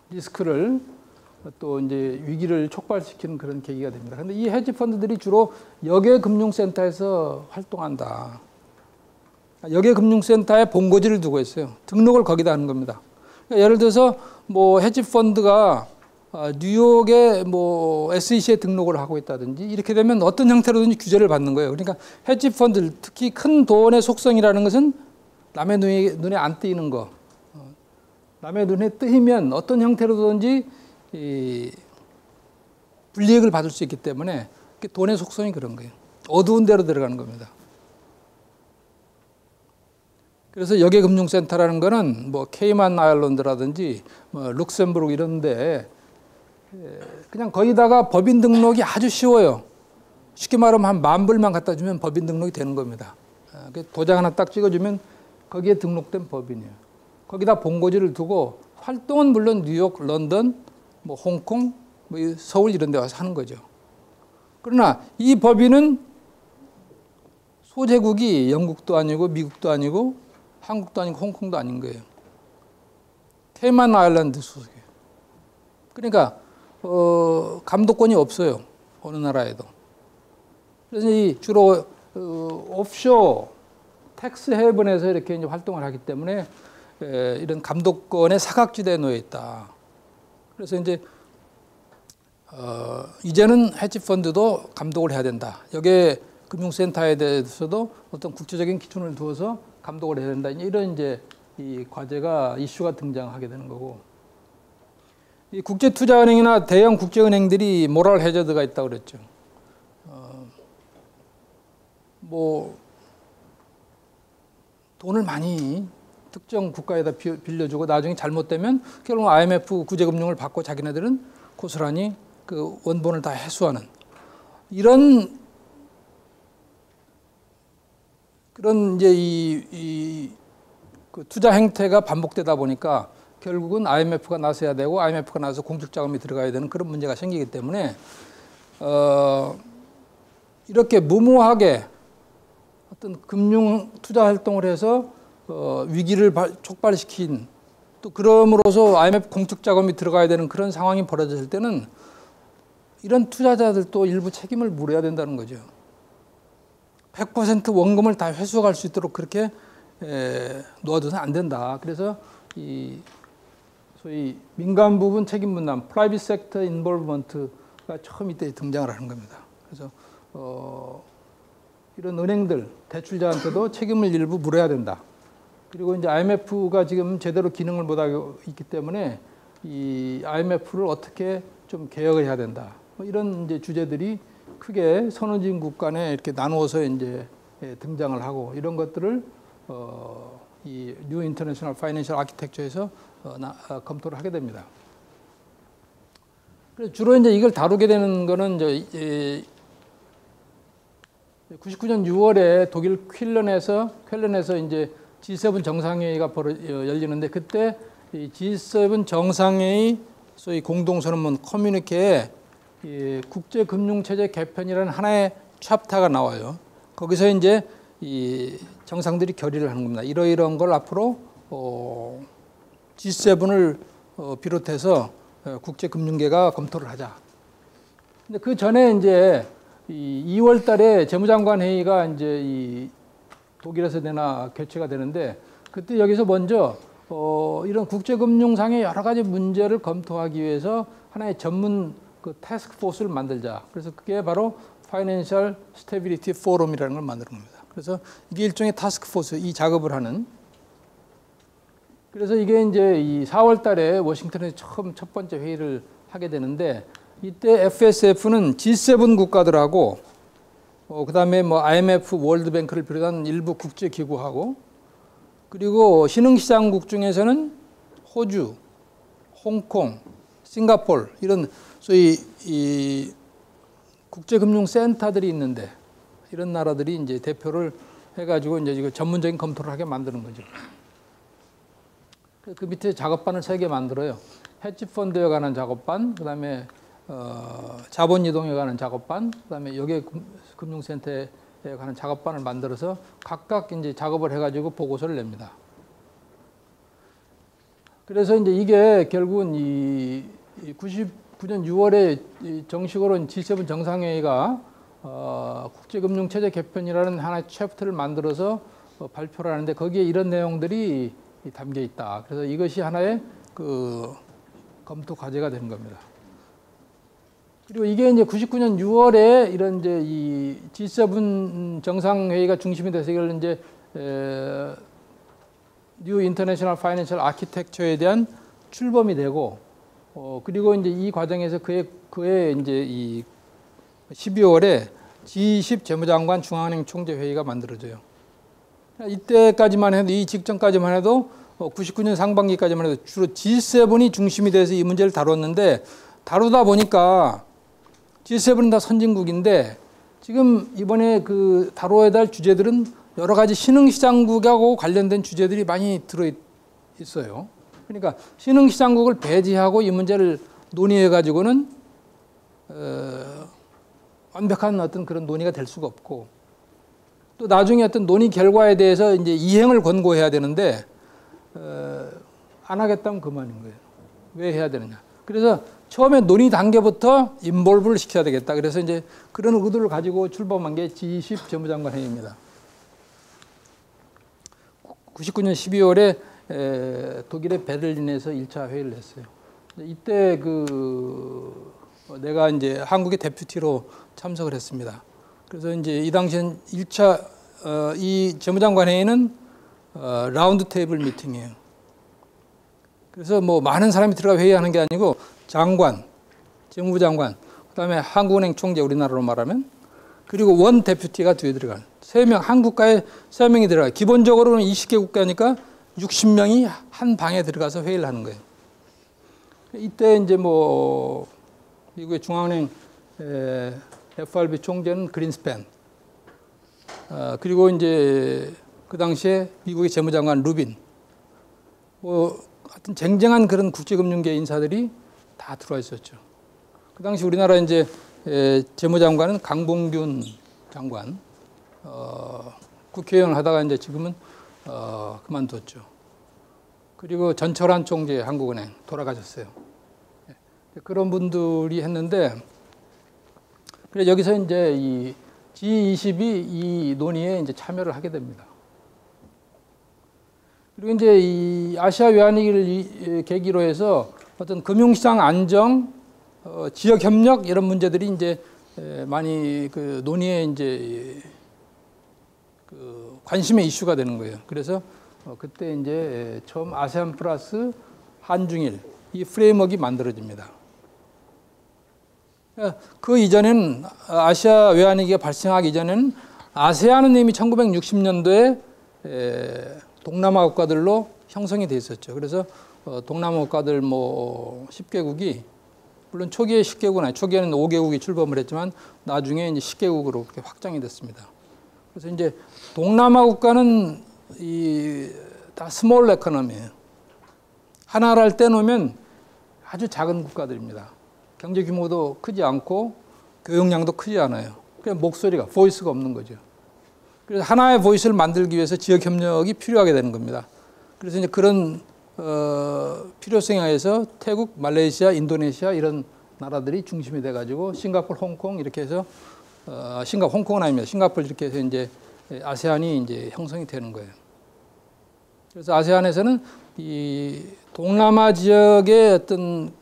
리스크를 또 이제 위기를 촉발시키는 그런 계기가 됩니다. 그런데 이 헤지펀드들이 주로 역외금융센터에서 활동한다. 역외금융센터에 본고지를 두고 있어요. 등록을 거기다 하는 겁니다. 그러니까 예를 들어서 뭐 헤지펀드가 뉴욕에 뭐 SEC에 등록을 하고 있다든지 이렇게 되면 어떤 형태로든지 규제를 받는 거예요. 그러니까 헤지펀드 특히 큰 돈의 속성이라는 것은 남의 눈에 안 띄는 거. 남의 눈에 뜨이면 어떤 형태로든지 불이익을 받을 수 있기 때문에 돈의 속성이 그런 거예요. 어두운 데로 들어가는 겁니다. 그래서 역외금융센터라는 거는 뭐 케이만 아일랜드라든지 뭐 룩셈부르크 이런데 그냥 거기다가 법인 등록이 아주 쉬워요. 쉽게 말하면 한 10,000불만 갖다 주면 법인 등록이 되는 겁니다. 도장 하나 딱 찍어주면 거기에 등록된 법인이에요. 거기다 본고지를 두고 활동은 물론 뉴욕, 런던, 뭐 홍콩, 뭐 서울 이런 데 와서 하는 거죠. 그러나 이 법인은 소재국이 영국도 아니고 미국도 아니고 한국도 아니고 홍콩도 아닌 거예요. 케이만 아일랜드 소속이에요. 그러니까 감독권이 없어요. 어느 나라에도. 그래서 이 주로 옵쇼 텍스 헤븐에서 이렇게 이제 활동을 하기 때문에 이런 감독권의 사각지대에 놓여 있다. 그래서 이제 이제는 헤지 펀드도 감독을 해야 된다. 여기에 금융센터에 대해서도 어떤 국제적인 기준을 두어서 감독을 해야 된다. 이런 이제 이 과제가 이슈가 등장하게 되는 거고, 이 국제투자은행이나 대형 국제은행들이 모럴 해저드가 있다고 그랬죠. 뭐 돈을 많이 특정 국가에다 빌려주고 나중에 잘못되면 결국 IMF 구제금융을 받고 자기네들은 고스란히 그 원본을 다 회수하는 이런 그런 이제 그 투자 행태가 반복되다 보니까 결국은 IMF가 나서야 되고 IMF가 나서 공적 자금이 들어가야 되는 그런 문제가 생기기 때문에 이렇게 무모하게 어떤 금융 투자 활동을 해서 위기를 촉발시킨 또 그럼으로써 IMF 공적 자금이 들어가야 되는 그런 상황이 벌어졌을 때는 이런 투자자들도 일부 책임을 물어야 된다는 거죠. 100% 원금을 다 회수할 수 있도록 그렇게 놓아둬서는 안 된다. 그래서 이 소위 민간 부분 책임 분담, private sector involvement가 처음 이때 등장을 하는 겁니다. 그래서 이런 은행들, 대출자한테도 책임을 일부 물어야 된다. 그리고 이제 IMF가 지금 제대로 기능을 못하고 있기 때문에 이 IMF를 어떻게 좀 개혁을 해야 된다. 뭐 이런 이제 주제들이 크게 선진국 국간에 이렇게 나누어서 이제 등장을 하고 이런 것들을 이 뉴 인터내셔널 파이낸셜 아키텍처에서 검토를 하게 됩니다. 그래서 주로 이제 이걸 다루게 되는 거는 이제 99년 6월에 독일 쾰른에서 이제 G7 정상회의가 열리는데 그때 이 G7 정상회의 소위 공동선언문 커뮤니케에 국제금융체제 개편이라는 하나의 챕터가 나와요. 거기서 이제 이 정상들이 결의를 하는 겁니다. 이러이러한 걸 앞으로 G7을 비롯해서 국제금융계가 검토를 하자. 근데 그 전에 이제 이 2월 달에 재무장관 회의가 이제 이 독일에서 개최가 되는데 그때 여기서 먼저 이런 국제금융상의 여러 가지 문제를 검토하기 위해서 하나의 전문 그 태스크 포스를 만들자. 그래서 그게 바로 파이낸셜 스테빌리티 포럼이라는 걸 만드는 겁니다. 그래서 이게 일종의 타스크 포스, 이 작업을 하는. 그래서 이게 이제 이 4월 달에 워싱턴에서 처음 첫 번째 회의를 하게 되는데 이때 FSF는 G7 국가들하고 그다음에 뭐 IMF, 월드뱅크를 비롯한 일부 국제기구하고 그리고 신흥시장국 중에서는 호주, 홍콩, 싱가포르 이런 소위 이 국제금융센터들이 있는데 이런 나라들이 이제 대표를 해가지고 이제 이거 전문적인 검토를 하게 만드는 거죠. 그 밑에 작업반을 3개 만들어요. 헤지펀드에 관한 작업반, 그다음에 자본 이동에 관한 작업반, 그다음에 여기에 금융센터에 관한 작업반을 만들어서 각각 이제 작업을 해가지고 보고서를 냅니다. 그래서 이제 이게 결국은 이 99년 6월에 정식으로 G7 정상회의가 국제금융체제 개편이라는 하나의 챕터를 만들어서 발표를 하는데 거기에 이런 내용들이 담겨 있다. 그래서 이것이 하나의 그 검토 과제가 되는 겁니다. 그리고 이게 이제 99년 6월에 이런 이제 이 G7 정상회의가 중심이 돼서 이걸 이제 뉴 인터내셔널 파이낸셜 아키텍처에 대한 출범이 되고 그리고 이제 이 과정에서 그해 이제 이 12월에 G20 재무장관 중앙은행 총재 회의가 만들어져요. 이때까지만 해도 이 직전까지만 해도 99년 상반기까지만 해도 주로 G7이 중심이 돼서 이 문제를 다뤘는데 다루다 보니까 G7은 다 선진국인데 지금 이번에 그 다뤄야 될 주제들은 여러 가지 신흥시장국하고 관련된 주제들이 많이 들어있어요. 그러니까 신흥시장국을 배제하고 이 문제를 논의해 가지고는 완벽한 어떤 그런 논의가 될 수가 없고 또 나중에 어떤 논의 결과에 대해서 이제 이행을 권고해야 되는데 안 하겠다면 그만인 거예요. 왜 해야 되느냐? 그래서 처음에 논의 단계부터 인볼브를 시켜야 되겠다. 그래서 이제 그런 의도를 가지고 출범한 게 G20 재무장관 회의입니다. 99년 12월에 독일의 베를린에서 1차 회의를 했어요. 이때 내가 이제 한국의 데퓨티로 참석을 했습니다. 그래서 이제 이 당시엔 1차 이 재무장관 회의는 라운드 테이블 미팅이에요. 그래서 뭐 많은 사람이 들어가 회의하는 게 아니고 장관, 재무부 장관, 그다음에 한국은행 총재 우리나라로 말하면 그리고 원 데퓨티가 뒤에 들어가는 3명, 한 국가에 3명이 들어가요. 기본적으로는 20개 국가니까 60명이 한 방에 들어가서 회의를 하는 거예요. 이때 이제 뭐 미국의 중앙은행 FRB 총재는 그린스팬, 그리고 이제 그 당시에 미국의 재무장관 루빈, 뭐 하여튼 쟁쟁한 그런 국제금융계 인사들이 다 들어와 있었죠. 그 당시 우리나라 이제 재무장관은 강봉균 장관, 국회의원을 하다가 이제 지금은 그만뒀죠. 그리고 전철환 총재 한국은행 돌아가셨어요. 그런 분들이 했는데, 그래 여기서 이제 이 G20이 이 논의에 이제 참여를 하게 됩니다. 그리고 이제 이 아시아 외환위기를 계기로 해서 어떤 금융시장 안정, 지역 협력 이런 문제들이 이제 많이 그 논의에 이제 그 관심의 이슈가 되는 거예요. 그래서 그때 이제 처음 아세안 플러스 한중일 이 프레임워크가 만들어집니다. 그 이전에는 아시아 외환위기가 발생하기 이전에는 아세안은 이미 1960년도에 동남아 국가들로 형성이 돼 있었죠. 그래서 동남아 국가들 뭐 10개국이 물론 초기에 10개국은 아니 초기에는 5개국이 출범을 했지만 나중에 이제 10개국으로 그렇게 확장이 됐습니다. 그래서 이제 동남아 국가는 다 스몰 에코노미예요. 하나를 떼놓으면 아주 작은 국가들입니다. 경제 규모도 크지 않고 교역량도 크지 않아요. 그냥 목소리가 보이스가 없는 거죠. 그래서 하나의 보이스를 만들기 위해서 지역 협력이 필요하게 되는 겁니다. 그래서 이제 그런 필요성에 의해서 태국, 말레이시아, 인도네시아 이런 나라들이 중심이 돼가지고 싱가포르, 홍콩 이렇게 해서 홍콩은 아닙니다. 싱가포르 이렇게 해서 이제 아세안이 이제 형성이 되는 거예요. 그래서 아세안에서는 이 동남아 지역의 어떤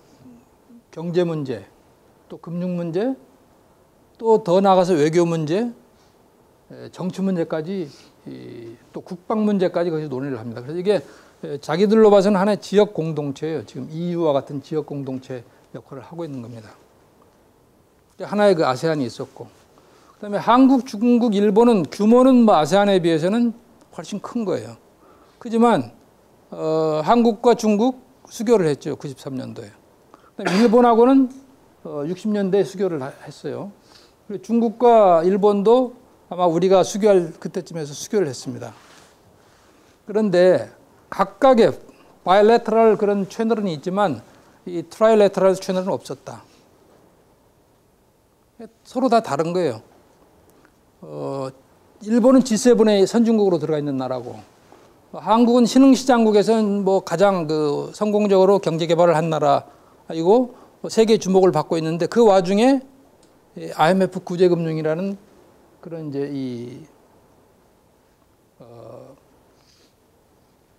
경제 문제, 또 금융 문제, 또 더 나아가서 외교 문제, 정치 문제까지 또 국방 문제까지 거기서 논의를 합니다. 그래서 이게 자기들로 봐서는 하나의 지역 공동체예요. 지금 EU와 같은 지역 공동체 역할을 하고 있는 겁니다. 하나의 그 아세안이 있었고, 그다음에 한국, 중국, 일본은 규모는 뭐 아세안에 비해서는 훨씬 큰 거예요. 그지만 한국과 중국 수교를 했죠. 93년도에. 일본하고는 60년대에 수교를 했어요. 그리고 중국과 일본도 아마 우리가 수교할 그때쯤에서 수교를 했습니다. 그런데 각각의 바이래터럴 그런 채널은 있지만 이 트라이래터럴 채널은 없었다. 서로 다 다른 거예요. 일본은 G7의 선진국으로 들어가 있는 나라고, 한국은 신흥시장국에서는 뭐 가장 그 성공적으로 경제 개발을 한 나라이고 세계 주목을 받고 있는데 그 와중에 IMF 구제금융이라는 그런 이제 이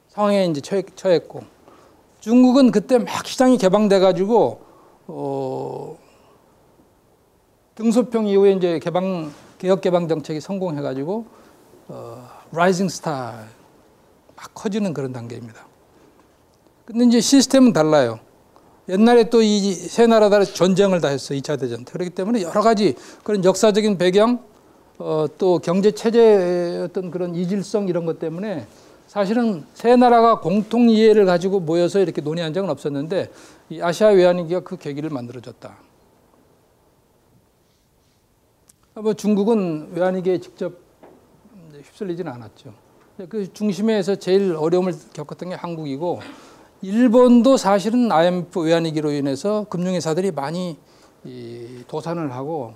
상황에 이제 처했고, 중국은 그때 막 시장이 개방돼 가지고 등소평 이후에 이제 개혁 개방 정책이 성공해 가지고 라이징 스타 막 커지는 그런 단계입니다. 근데 이제 시스템은 달라요. 옛날에 또 이 세 나라들 전쟁을 다 했어요. 2차 대전. 그렇기 때문에 여러 가지 그런 역사적인 배경, 또 경제 체제의 어떤 그런 이질성 이런 것 때문에 사실은 세 나라가 공통 이해를 가지고 모여서 이렇게 논의한 적은 없었는데 이 아시아 외환위기가 그 계기를 만들어줬다. 뭐 중국은 외환위기에 직접 휩쓸리지는 않았죠. 그 중심에서 제일 어려움을 겪었던 게 한국이고, 일본도 사실은 IMF 외환위기로 인해서 금융회사들이 많이 도산을 하고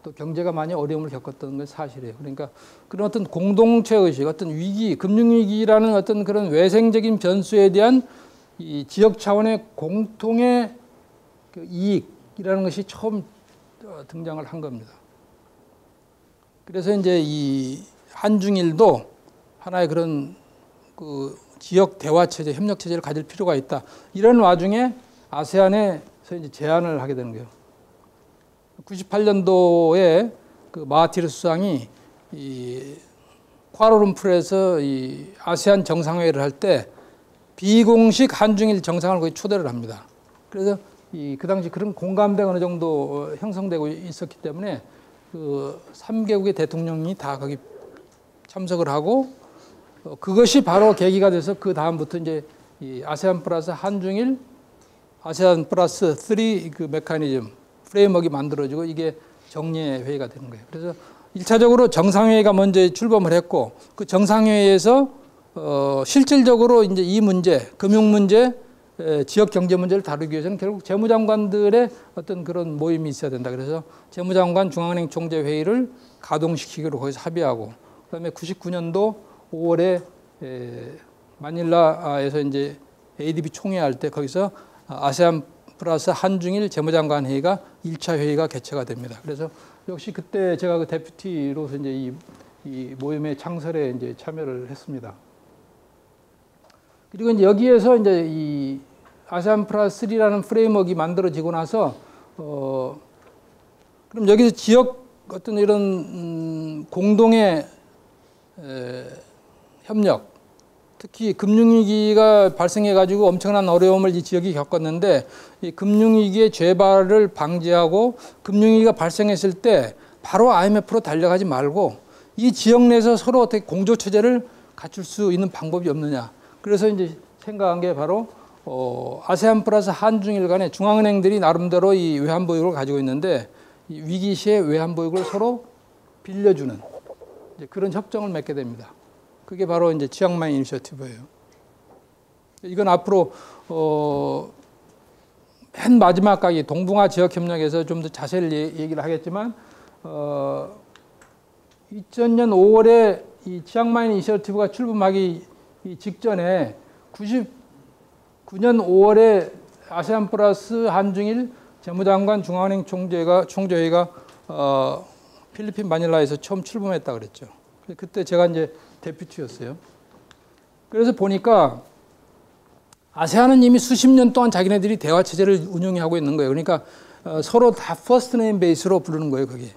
또 경제가 많이 어려움을 겪었던 건 사실이에요. 그러니까 그런 어떤 공동체 의식, 어떤 위기, 금융위기라는 어떤 그런 외생적인 변수에 대한 이 지역 차원의 공통의 그 이익이라는 것이 처음 등장을 한 겁니다. 그래서 이제 이 한중일도 하나의 그런 그 지역 대화 체제, 협력 체제를 가질 필요가 있다. 이런 와중에 아세안에서 이제 제안을 하게 되는 거예요. 98년도에 그 마하티르 수상이 이 쿠알라룸푸르에서 이 아세안 정상회의를 할 때 비공식 한중일 정상을 거의 초대를 합니다. 그래서 그 당시 그런 공감대가 어느 정도 형성되고 있었기 때문에 그 3개국의 대통령이 다 거기 참석을 하고 그것이 바로 계기가 돼서 그 다음부터 이제 이 아세안 플러스 한중일, 아세안 플러스 3 그 메커니즘 프레임워크가 만들어지고 이게 정례회의가 되는 거예요. 그래서 1차적으로 정상회의가 먼저 출범을 했고 그 정상회의에서 실질적으로 이제 이 문제, 금융 문제, 지역 경제 문제를 다루기 위해서는 결국 재무장관들의 어떤 그런 모임이 있어야 된다. 그래서 재무장관 중앙은행 총재 회의를 가동시키기로 거기서 합의하고 그다음에 99년도 5월에 마닐라에서 이제 ADB 총회할 때 거기서 아세안 플러스 한중일 재무장관 회의가 1차 회의가 개최가 됩니다. 그래서 역시 그때 제가 그 데퓨티로서 이제 이 모임의 창설에 이제 참여를 했습니다. 그리고 이제 여기에서 이제 이 아세안 플러스 3라는 프레임워크가 만들어지고 나서 그럼 여기서 지역 어떤 이런 공동의 협력, 특히 금융위기가 발생해가지고 엄청난 어려움을 이 지역이 겪었는데 이 금융위기의 재발을 방지하고 금융위기가 발생했을 때 바로 IMF로 달려가지 말고 이 지역 내에서 서로 어떻게 공조체제를 갖출 수 있는 방법이 없느냐. 그래서 이제 생각한 게 바로 아세안 플러스 한중일 간의 중앙은행들이 나름대로 이 외환보유고를 가지고 있는데 이 위기 시에 외환보유고를 서로 빌려주는 이제 그런 협정을 맺게 됩니다. 그게 바로 이제 치앙마이 이니셔티브예요. 이건 앞으로 맨 마지막 가기 동북아 지역 협력에서 좀 더 자세히 얘기를 하겠지만 2000년 5월에 이 치앙마이 이니셔티브가 출범하기 직전에 99년 5월에 아세안 플러스 한중일 재무장관 중앙은행 총재회의가 필리핀 마닐라에서 처음 출범했다 그랬죠. 그때 제가 이제 데퓨티였어요. 그래서 보니까 아세안은 이미 수십 년 동안 자기네들이 대화 체제를 운영하고 있는 거예요. 그러니까 서로 다 퍼스트 네임 베이스로 부르는 거예요, 그게.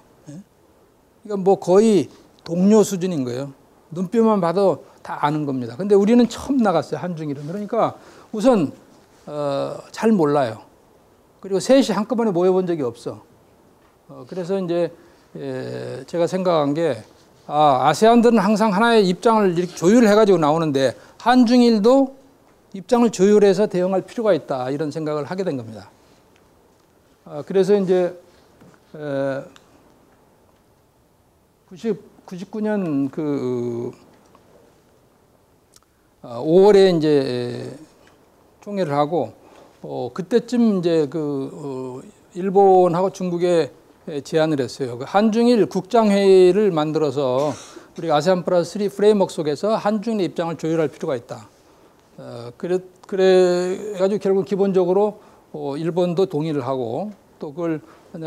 그러니까 뭐 거의 동료 수준인 거예요. 눈빛만 봐도 다 아는 겁니다. 근데 우리는 처음 나갔어요, 한중일은. 그러니까 우선 잘 몰라요. 그리고 셋이 한꺼번에 모여본 적이 없어. 그래서 이제 제가 생각한 게 아세안들은 항상 하나의 입장을 이렇게 조율해가지고 나오는데 한중일도 입장을 조율해서 대응할 필요가 있다 이런 생각을 하게 된 겁니다. 그래서 이제 99년 그 5월에 이제 총회를 하고 그때쯤 이제 그 일본하고 중국에 제안을 했어요. 한중일 국장회의를 만들어서 우리가 아세안 플러스 3 프레임워크 속에서 한중일의 입장을 조율할 필요가 있다. 그래가지고 결국 기본적으로 일본도 동의를 하고 또 그걸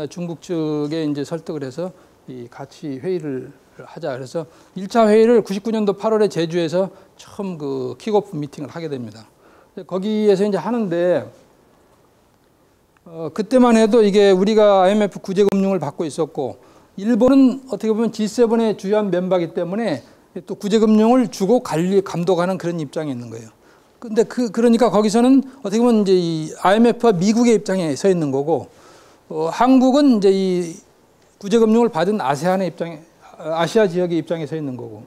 중국 측에 이제 설득을 해서 같이 회의를 하자. 그래서 1차 회의를 99년도 8월에 제주에서 처음 그 킥오프 미팅을 하게 됩니다. 거기에서 이제 하는데 그때만 해도 이게 우리가 IMF 구제금융을 받고 있었고 일본은 어떻게 보면 G7의 주요한 멤버이기 때문에 또 구제금융을 주고 감독하는 그런 입장이 있는 거예요. 근데 그러니까 거기서는 어떻게 보면 이제 이 IMF와 미국의 입장에 서 있는 거고 한국은 이제 이 구제금융을 받은 아세안의 입장에 아시아 지역의 입장에 서 있는 거고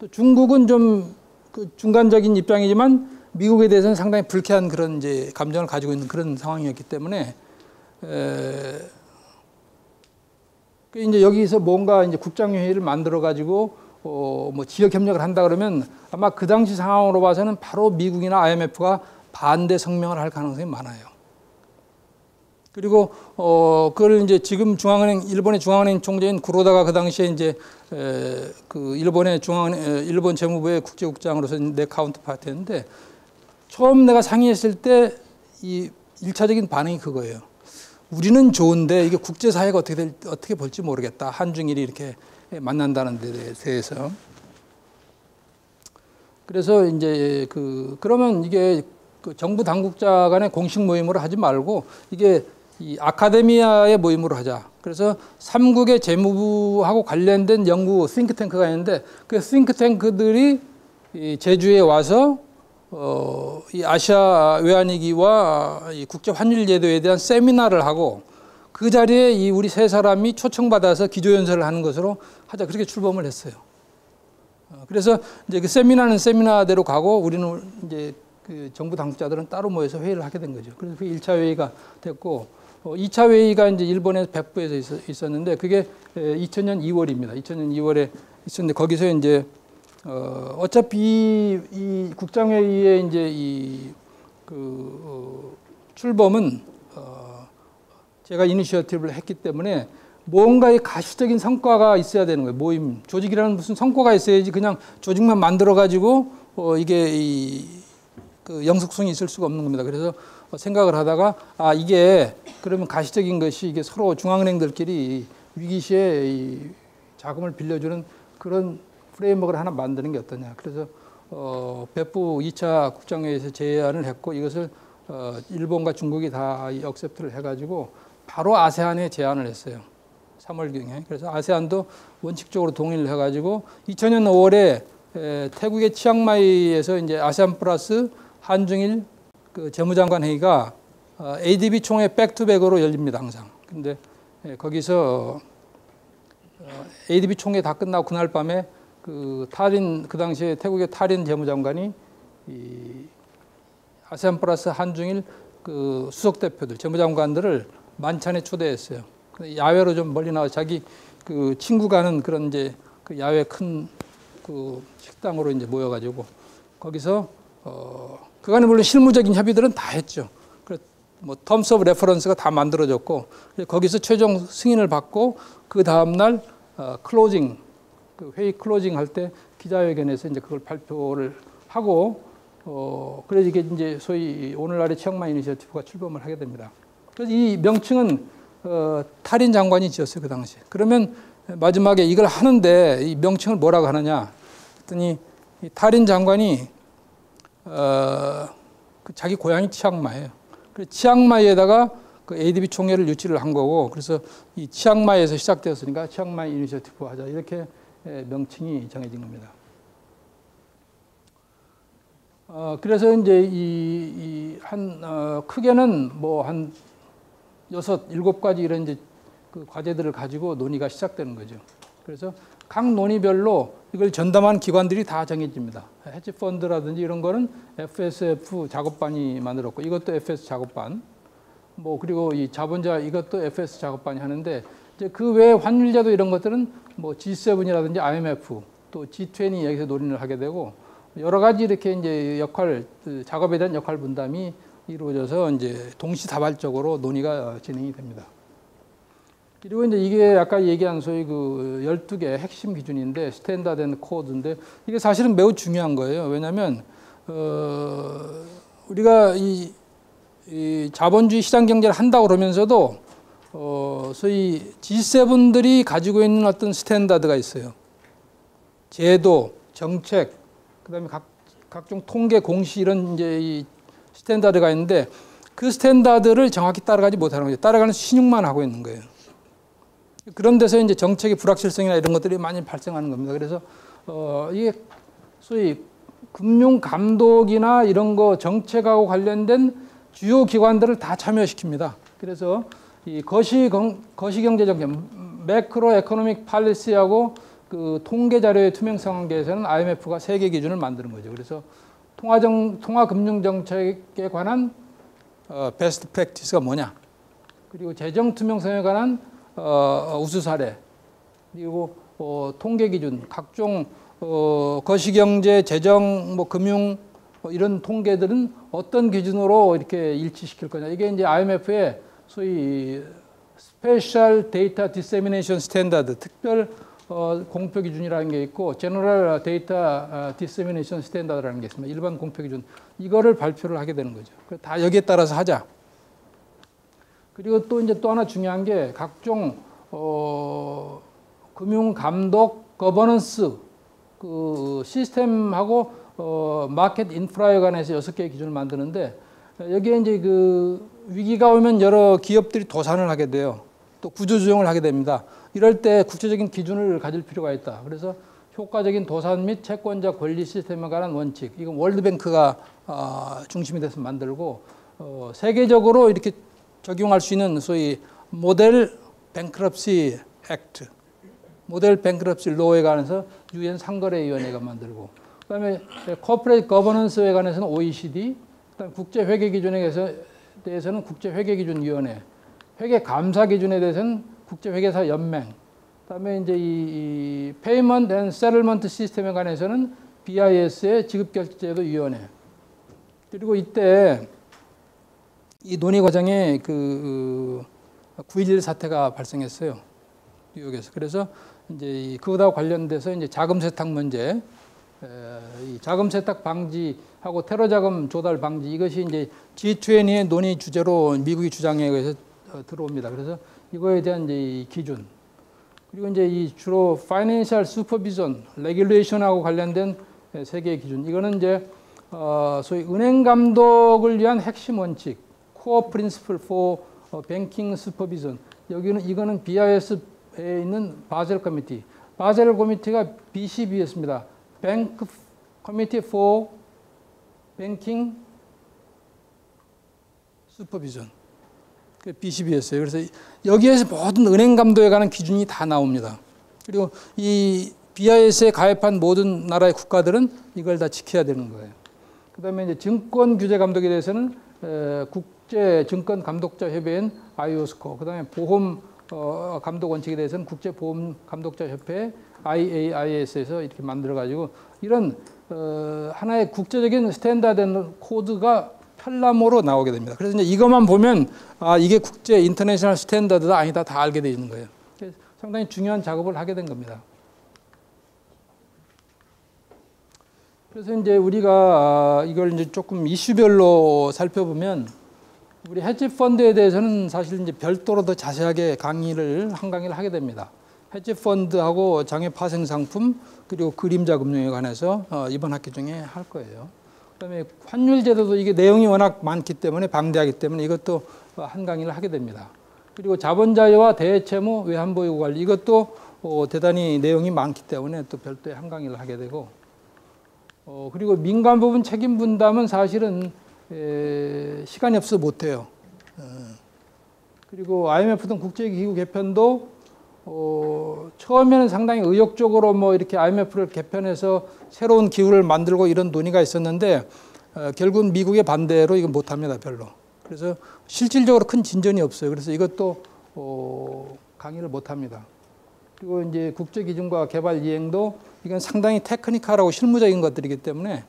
또 중국은 좀 그 중간적인 입장이지만 미국에 대해서는 상당히 불쾌한 그런 이제 감정을 가지고 있는 그런 상황이었기 때문에 이제 여기서 뭔가 이제 국장회의를 만들어 가지고 뭐 지역 협력을 한다 그러면 아마 그 당시 상황으로 봐서는 바로 미국이나 IMF가 반대 성명을 할 가능성이 많아요. 그리고 그걸 이제 지금 일본의 중앙은행 총재인 구로다가 그 당시에 이제 그 일본 재무부의 국제국장으로서 내 카운터파트였는데 처음 내가 상의했을 때 이 1차적인 반응이 그거예요. 우리는 좋은데 이게 국제사회가 어떻게 볼지 모르겠다. 한중일이 이렇게 만난다는 데 대해서. 그래서 이제 그러면 이게 그 정부 당국자 간의 공식 모임으로 하지 말고 이게 이 아카데미아의 모임으로 하자. 그래서 3국의 재무부하고 관련된 연구 싱크탱크가 있는데 그 싱크탱크들이 이 제주에 와서 이 아시아 외환위기와 이 국제 환율 제도에 대한 세미나를 하고 그 자리에 이 우리 세 사람이 초청받아서 기조연설을 하는 것으로 하자. 그렇게 출범을 했어요. 그래서 이제 그 세미나는 세미나대로 가고 우리는 이제 그 정부 당국자들은 따로 모여서 회의를 하게 된 거죠. 그래서 그 1차 회의가 됐고 2차 회의가 이제 일본의 백부에서 있었는데 그게 2000년 2월입니다. 2000년 2월에 있었는데 거기서 이제 어차피 이 국장회의의 이제 출범은 제가 이니셔티브를 했기 때문에 뭔가의 가시적인 성과가 있어야 되는 거예요. 모임 조직이라는 무슨 성과가 있어야지 그냥 조직만 만들어 가지고 이게 그 영속성이 있을 수가 없는 겁니다. 그래서 생각을 하다가 이게 그러면 가시적인 것이 이게 서로 중앙은행들끼리 위기 시에 이 자금을 빌려주는 그런 프레임워크를 하나 만드는 게 어떠냐. 그래서 백부 2차 국장회의에서 제안을 했고 이것을 일본과 중국이 다 억셉트를 해가지고 바로 아세안에 제안을 했어요. 3월경에. 그래서 아세안도 원칙적으로 동의를 해가지고 2000년 5월에 태국의 치앙마이에서 이제 아세안 플러스 한중일 그 재무장관 회의가 ADB 총회 백투백으로 열립니다, 항상. 근데 거기서 ADB 총회 다 끝나고 그날 밤에 그 당시에 태국의 탈인 재무장관이 이 아세안 플러스 한중일 그 수석 대표들, 재무장관들을 만찬에 초대했어요. 야외로 좀 멀리 나와 자기 그 친구가 하는 그런 이제 그 야외 큰 그 식당으로 이제 모여가지고 거기서 그간에 물론 실무적인 협의들은 다 했죠. 뭐 텀스 오브 레퍼런스가 다 만들어졌고 거기서 최종 승인을 받고 그 다음 날 클로징 그 회의 클로징 할 때 기자회견에서 이제 그걸 발표를 하고 그래서 이게 이제 소위 오늘날의 치앙마이 이니셔티브가 출범을 하게 됩니다. 그래서 이 명칭은 탈인 장관이 지었어요, 그 당시에. 그러면 마지막에 이걸 하는데 이 명칭을 뭐라고 하느냐 했더니 이 탈인 장관이 자기 고향이 치앙마이예요. 그래서 치앙마이에다가 그 ADB 총회를 유치를 한 거고 그래서 이 치앙마이에서 시작되었으니까 치앙마이 이니셔티브 하자 이렇게 명칭이 정해진 겁니다. 그래서 이제 크게는 뭐 한 6, 7가지 이런 이제 그 과제들을 가지고 논의가 시작되는 거죠. 그래서 각 논의별로 이걸 전담한 기관들이 다 정해집니다. 헤지펀드라든지 이런 거는 FSF 작업반이 만들었고 이것도 FS 작업반. 뭐 그리고 이 자본자 이것도 FS 작업반이 하는데 이제 그 외에 환율제도 이런 것들은 뭐 G7이라든지 IMF 또 G20 여기서 논의를 하게 되고 여러 가지 이렇게 이제 작업에 대한 역할 분담이 이루어져서 이제 동시다발적으로 논의가 진행이 됩니다. 그리고 이제 이게 아까 얘기한 소위 그 12개 핵심 기준인데 스탠다드 앤 코드인데 이게 사실은 매우 중요한 거예요. 왜냐하면 우리가 이 자본주의 시장 경제를 한다고 그러면서도 소위 G7들이 가지고 있는 어떤 스탠다드가 있어요. 제도, 정책, 그다음에 각종 통계 공시 이런 이제 이 스탠다드가 있는데 그 스탠다드를 정확히 따라가지 못하는 거죠. 따라가는 신용만 하고 있는 거예요. 그런 데서 이제 정책의 불확실성이나 이런 것들이 많이 발생하는 겁니다. 그래서 이게 소위 금융 감독이나 이런 거 정책하고 관련된 주요 기관들을 다 참여시킵니다. 그래서 이 거시경제 정책, 매크로 에코노믹 팔리시하고 그 통계 자료의 투명성 관계에서는 IMF가 세계 기준을 만드는 거죠. 그래서 통화금융 정책에 관한 베스트 프랙티스가 뭐냐, 그리고 재정 투명성에 관한 우수 사례, 그리고 통계 기준, 각종 거시경제, 재정, 뭐 금융 이런 통계들은 어떤 기준으로 이렇게 일치시킬 거냐. 이게 이제 IMF의 소위 스페셜 데이터 디세미네이션 스탠다드, 특별 공표 기준이라는 게 있고, 제너럴 데이터 디세미네이션 스탠다드라는 게 있습니다. 일반 공표 기준. 이거를 발표를 하게 되는 거죠. 다 여기에 따라서 하자. 그리고 또 이제 또 하나 중요한 게 각종 금융 감독 거버넌스 그 시스템하고 마켓 인프라에 관해서 6개의 기준을 만드는데 여기에 이제 그 위기가 오면 여러 기업들이 도산을 하게 돼요. 또 구조조정을 하게 됩니다. 이럴 때 국제적인 기준을 가질 필요가 있다. 그래서 효과적인 도산 및 채권자 권리 시스템에 관한 원칙. 이건 월드뱅크가 중심이 돼서 만들고 세계적으로 이렇게 적용할 수 있는 소위 모델 뱅크럽시 액트, 모델 뱅크럽시 로에 관해서 유엔 상거래위원회가 만들고, 그다음에 코퍼레이트 거버넌스에 관해서는 OECD, 그다음 국제 회계 기준에 대해서는 국제 회계 기준 위원회, 회계 감사 기준에 대해서는 국제 회계사 연맹, 그다음에 이제 이 페이먼트 앤 세틀먼트 시스템에 관해서는 BIS의 지급결제도 위원회. 그리고 이때 이 논의 과정에 그 9.11 사태가 발생했어요. 뉴욕에서. 그래서 이제 그거와 관련돼서 이제 자금 세탁 문제, 이 자금 세탁 방지하고 테러 자금 조달 방지, 이것이 이제 G20의 논의 주제로 미국이 주장에 의해서 들어옵니다. 그래서 이거에 대한 이제 이 기준, 그리고 이제 이 주로 Financial Supervision, Regulation하고 관련된 세 개의 기준. 이거는 이제 소위 은행 감독을 위한 핵심 원칙, Core Principle for Banking Supervision. 이거는 BIS에 있는 바젤 커미티. 바젤 커미티가 BCBS입니다. Bank Committee for Banking Supervision. 그 BCBS예요. 그래서 여기에서 모든 은행 감독에 관한 기준이 다 나옵니다. 그리고 이 BIS에 가입한 모든 나라의 국가들은 이걸 다 지켜야 되는 거예요. 그다음에 이제 증권 규제 감독에 대해서는 국제 증권 감독자 협회인 IOSCO, 그다음에 보험 감독 원칙에 대해서는 국제 보험 감독자 협회 IAIS에서 이렇게 만들어 가지고 이런 하나의 국제적인 스탠다드 코드가 편람으로 나오게 됩니다. 그래서 이제 이것만 보면 이게 국제 인터내셔널 스탠다드다 아니다 다 알게 되어 있는 거예요. 상당히 중요한 작업을 하게 된 겁니다. 그래서 이제 우리가 이걸 이제 조금 이슈별로 살펴보면 우리 헤지 펀드에 대해서는 사실 이제 별도로 더 자세하게 한 강의를 하게 됩니다. 헤지 펀드하고 장외 파생 상품 그리고 그림자 금융에 관해서 이번 학기 중에 할 거예요. 그다음에 환율 제도도 이게 내용이 워낙 많기 때문에 방대하기 때문에 이것도 한 강의를 하게 됩니다. 그리고 자본자유와 대채무 외환보유 관리 이것도 대단히 내용이 많기 때문에 또 별도의 한 강의를 하게 되고 그리고 민간 부분 책임 분담은 사실은 시간이 없어서 못해요. 그리고 IMF 등 국제기구 개편도 처음에는 상당히 의욕적으로 뭐 이렇게 IMF를 개편해서 새로운 기구를 만들고 이런 논의가 있었는데 결국은 미국의 반대로 이거 못합니다, 별로. 그래서 실질적으로 큰 진전이 없어요. 그래서 이것도 강의를 못합니다. 그리고 이제 국제기준과 개발 이행도 이건 상당히 테크니컬하고 실무적인 것들이기 때문에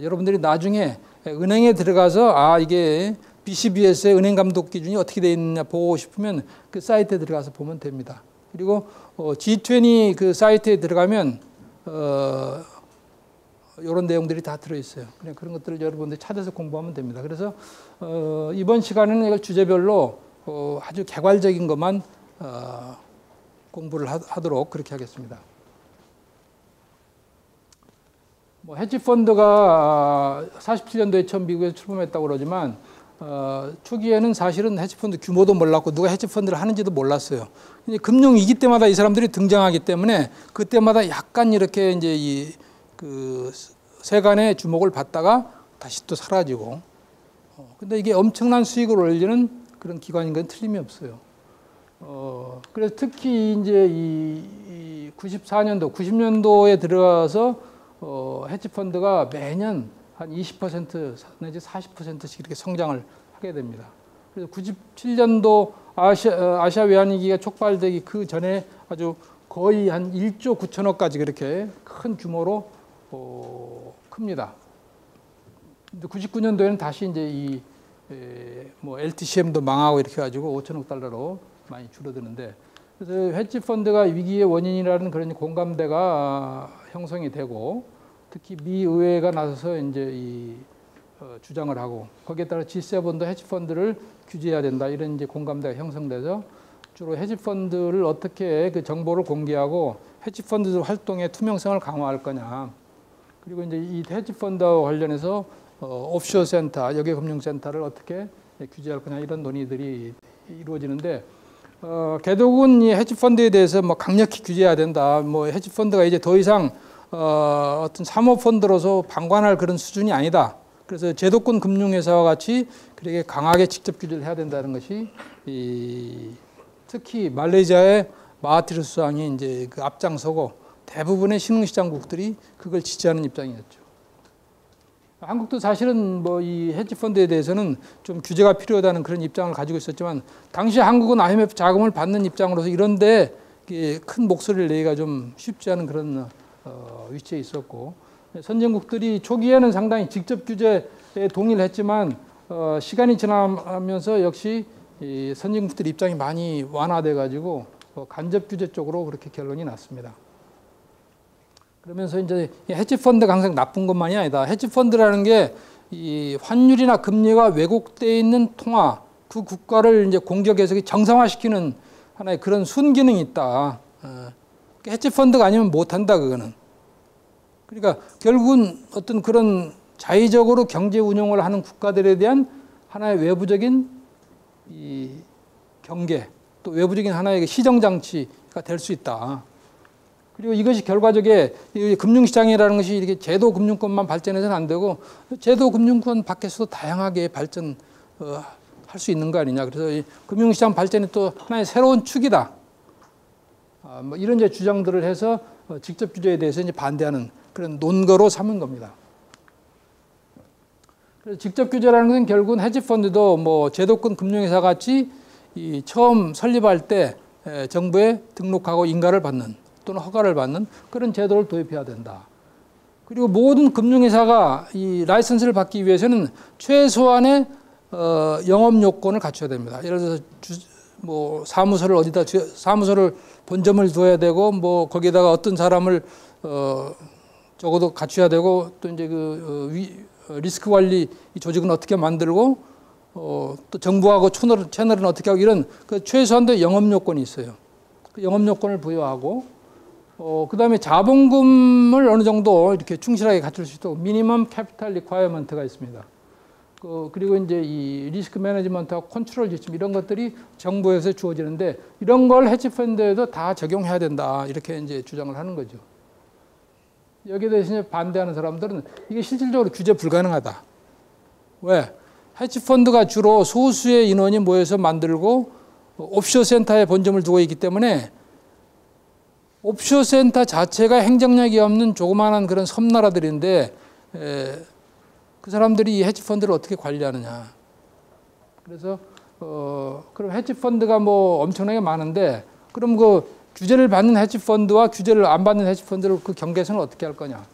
여러분들이 나중에 은행에 들어가서 이게 BCBS의 은행 감독 기준이 어떻게 되어 있느냐 보고 싶으면 그 사이트에 들어가서 보면 됩니다. 그리고 G20 그 사이트에 들어가면 이런 내용들이 다 들어있어요. 그냥 그런 것들을 여러분들이 찾아서 공부하면 됩니다. 그래서 이번 시간에는 이걸 주제별로 아주 개괄적인 것만 공부를 하도록 그렇게 하겠습니다. 뭐 헤지 펀드가 47년도에 처음 미국에서 출범했다고 그러지만 초기에는 사실은 헤지펀드 규모도 몰랐고 누가 헤지펀드를 하는지도 몰랐어요. 금융위기 때마다 이 사람들이 등장하기 때문에 그때마다 약간 이렇게 이제 그 세간의 주목을 받다가 다시 또 사라지고 근데 이게 엄청난 수익을 올리는 그런 기관인 건 틀림이 없어요. 그래서 특히 이제 이 94년도, 90년도에 들어가서 헤지펀드가 매년 한 20% 내지 40%씩 이렇게 성장을 하게 됩니다. 그래서 97년도 아시아 외환위기가 촉발되기 그 전에 아주 거의 한 1조 9천억까지 그렇게 큰 규모로 큽니다. 근데 99년도에는 다시 이제 뭐 LTCM도 망하고 이렇게 가지고 5천억 달러로 많이 줄어드는데 그래서 헤지 펀드가 위기의 원인이라는 그런 공감대가 형성이 되고 특히 미 의회가 나서서 이제 주장을 하고 거기에 따라 G7도 헤지 펀드를 규제해야 된다 이런 이제 공감대가 형성돼서 주로 헤지 펀드를 어떻게 그 정보를 공개하고 헤지 펀드 활동의 투명성을 강화할 거냐 그리고 이제 이 헤지 펀드와 관련해서 옵쇼어 센터, 역외 금융센터를 어떻게 규제할 거냐 이런 논의들이 이루어지는데 개독은 이 헤지 펀드에 대해서 뭐 강력히 규제해야 된다. 뭐 헤지 펀드가 이제 더 이상 어떤 사모 펀드로서 방관할 그런 수준이 아니다. 그래서 제도권 금융회사와 같이 그렇게 강하게 직접 규제를 해야 된다는 것이 특히 말레이시아의 마하티르 수상이 이제 그 앞장서고 대부분의 신흥시장국들이 그걸 지지하는 입장이었죠. 한국도 사실은 뭐 이 헤지 펀드에 대해서는 좀 규제가 필요하다는 그런 입장을 가지고 있었지만 당시 한국은 IMF 자금을 받는 입장으로서 이런데 큰 목소리를 내기가 좀 쉽지 않은 그런 위치에 있었고 선진국들이 초기에는 상당히 직접 규제에 동의를 했지만 시간이 지나면서 역시 이 선진국들 입장이 많이 완화돼 가지고 간접 규제 쪽으로 그렇게 결론이 났습니다. 그러면서 이제 헤지 펀드가 항상 나쁜 것만이 아니다. 헤지 펀드라는 게 이 환율이나 금리가 왜곡되어 있는 통화, 그 국가를 이제 공적 해석이 정상화시키는 하나의 그런 순기능이 있다. 헤지 펀드가 아니면 못한다 그거는. 그러니까 결국은 어떤 그런 자의적으로 경제 운용을 하는 국가들에 대한 하나의 외부적인 이 경계, 또 외부적인 하나의 시정 장치가 될 수 있다. 그리고 이것이 결과적에 금융시장이라는 것이 이렇게 제도 금융권만 발전해서는 안 되고 제도 금융권 밖에서도 다양하게 발전할 수 있는 거 아니냐. 그래서 이 금융시장 발전이 또 하나의 새로운 축이다. 뭐 이런 이제 주장들을 해서 직접 규제에 대해서 이제 반대하는 그런 논거로 삼은 겁니다. 그래서 직접 규제라는 것은 결국은 헤지펀드도 뭐 제도권 금융회사 같이 이 처음 설립할 때 정부에 등록하고 인가를 받는 또는 허가를 받는 그런 제도를 도입해야 된다. 그리고 모든 금융회사가 이 라이선스를 받기 위해서는 최소한의 영업 요건을 갖춰야 됩니다. 예를 들어서 뭐 사무소를 어디다 사무소를 본점을 둬야 되고 뭐 거기에다가 어떤 사람을 적어도 갖춰야 되고 또 이제 리스크 관리 조직은 어떻게 만들고 또 정부하고 채널은 어떻게 하고 이런 그 최소한의 영업 요건이 있어요. 그 영업 요건을 부여하고 그다음에 자본금을 어느 정도 이렇게 충실하게 갖출 수 있도록 미니멈 캐피탈 리콰이어먼트가 있습니다. 그리고 이제 이 리스크 매니지먼트하고 컨트롤 지침 이런 것들이 정부에서 주어지는데 이런 걸 헤지펀드에도 다 적용해야 된다 이렇게 이제 주장을 하는 거죠. 여기에 대해서 이제 반대하는 사람들은 이게 실질적으로 규제 불가능하다. 왜? 헤지펀드가 주로 소수의 인원이 모여서 만들고 옵쇼어 센터에 본점을 두고 있기 때문에 옵쇼어 센터 자체가 행정력이 없는 조그마한 그런 섬나라들인데 그 사람들이 이 헤지펀드를 어떻게 관리하느냐. 그래서 그럼 헤지펀드가 뭐 엄청나게 많은데 그럼 그 규제를 받는 헤지펀드와 규제를 안 받는 헤지펀드를 그 경계선을 어떻게 할 거냐.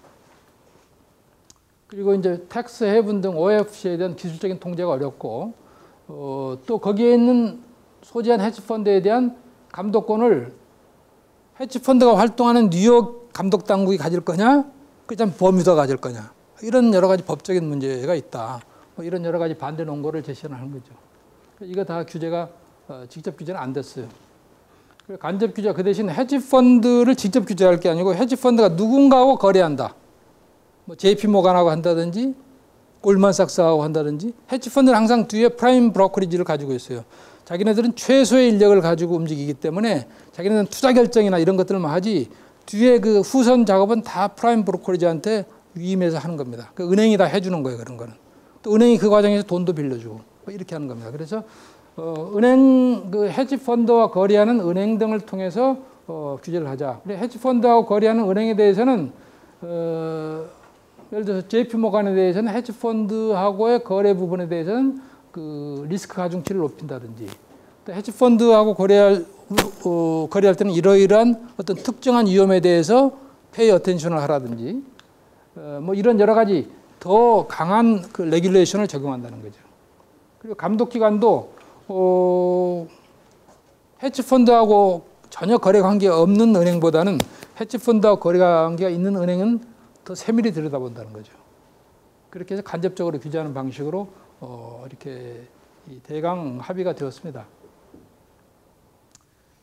그리고 이제 텍스 헤븐 등 OFC에 대한 기술적인 통제가 어렵고 또 거기에 있는 소재한 헤지펀드에 대한 감독권을 헤지펀드가 활동하는 뉴욕 감독당국이 가질 거냐, 그다음 버뮤다 가질 거냐. 이런 여러 가지 법적인 문제가 있다. 뭐 이런 여러 가지 반대 논거를 제시하는 거죠. 이거 다 규제가 직접 규제는 안 됐어요. 간접 규제 그 대신 헤지펀드를 직접 규제할 게 아니고 헤지펀드가 누군가하고 거래한다. 뭐 JP 모간하고 한다든지 골만삭스하고 한다든지 헤지펀드는 항상 뒤에 프라임 브로커리지를 가지고 있어요. 자기네들은 최소의 인력을 가지고 움직이기 때문에 자기네들은 투자 결정이나 이런 것들만 하지 뒤에 그 후선 작업은 다 프라임 브로커리지한테 위임해서 하는 겁니다. 그 은행이 다 해주는 거예요. 그런 거는. 또 은행이 그 과정에서 돈도 빌려주고 뭐 이렇게 하는 겁니다. 그래서 은행 그 헤지펀드와 거래하는 은행 등을 통해서 규제를 하자. 근데 헤지펀드하고 거래하는 은행에 대해서는 예를 들어서 JP 모간에 대해서는 헤지펀드하고의 거래 부분에 대해서는 그 리스크 가중치를 높인다든지 또 헤지펀드하고 거래할 때는 이러이러한 어떤 특정한 위험에 대해서 페이 어텐션을 하라든지 뭐 이런 여러 가지 더 강한 그 레귤레이션을 적용한다는 거죠. 그리고 감독 기관도 헤지펀드하고 전혀 거래 관계가 없는 은행보다는 헤지펀드하고 거래 관계가 있는 은행은 더 세밀히 들여다본다는 거죠. 그렇게 해서 간접적으로 규제하는 방식으로 이렇게 대강 합의가 되었습니다.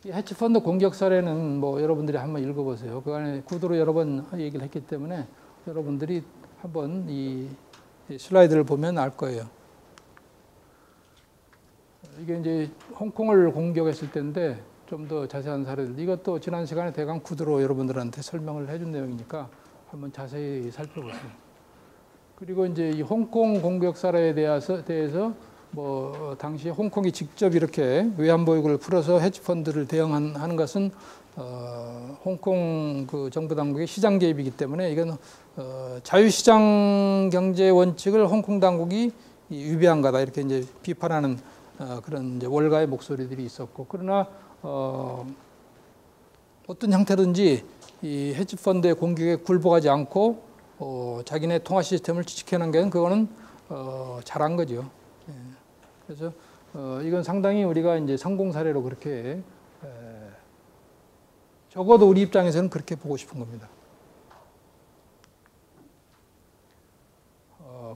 이 헤지펀드 공격 사례는 뭐 여러분들이 한번 읽어보세요. 그 안에 구도로 여러 번 얘기를 했기 때문에 여러분들이 한번 이 슬라이드를 보면 알 거예요. 이게 이제 홍콩을 공격했을 때인데 좀 더 자세한 사례들. 이것도 지난 시간에 대강 구두로 여러분들한테 설명을 해준 내용이니까 한번 자세히 살펴보세요. 그리고 이제 이 홍콩 공격 사례에 대해서 뭐 당시 홍콩이 직접 이렇게 외환보유고를 풀어서 헤지펀드를 대응하는 것은 홍콩 그 정부 당국의 시장 개입이기 때문에 이건 자유시장 경제 원칙을 홍콩 당국이 위배한 거다 이렇게 이제 비판하는 그런 이제 월가의 목소리들이 있었고, 그러나 어떤 형태든지 이 헤지펀드의 공격에 굴복하지 않고 자기네 통화 시스템을 지켜낸 게 그거는 잘한 거죠. 예. 그래서 이건 상당히 우리가 이제 성공 사례로 그렇게 적어도 우리 입장에서는 그렇게 보고 싶은 겁니다.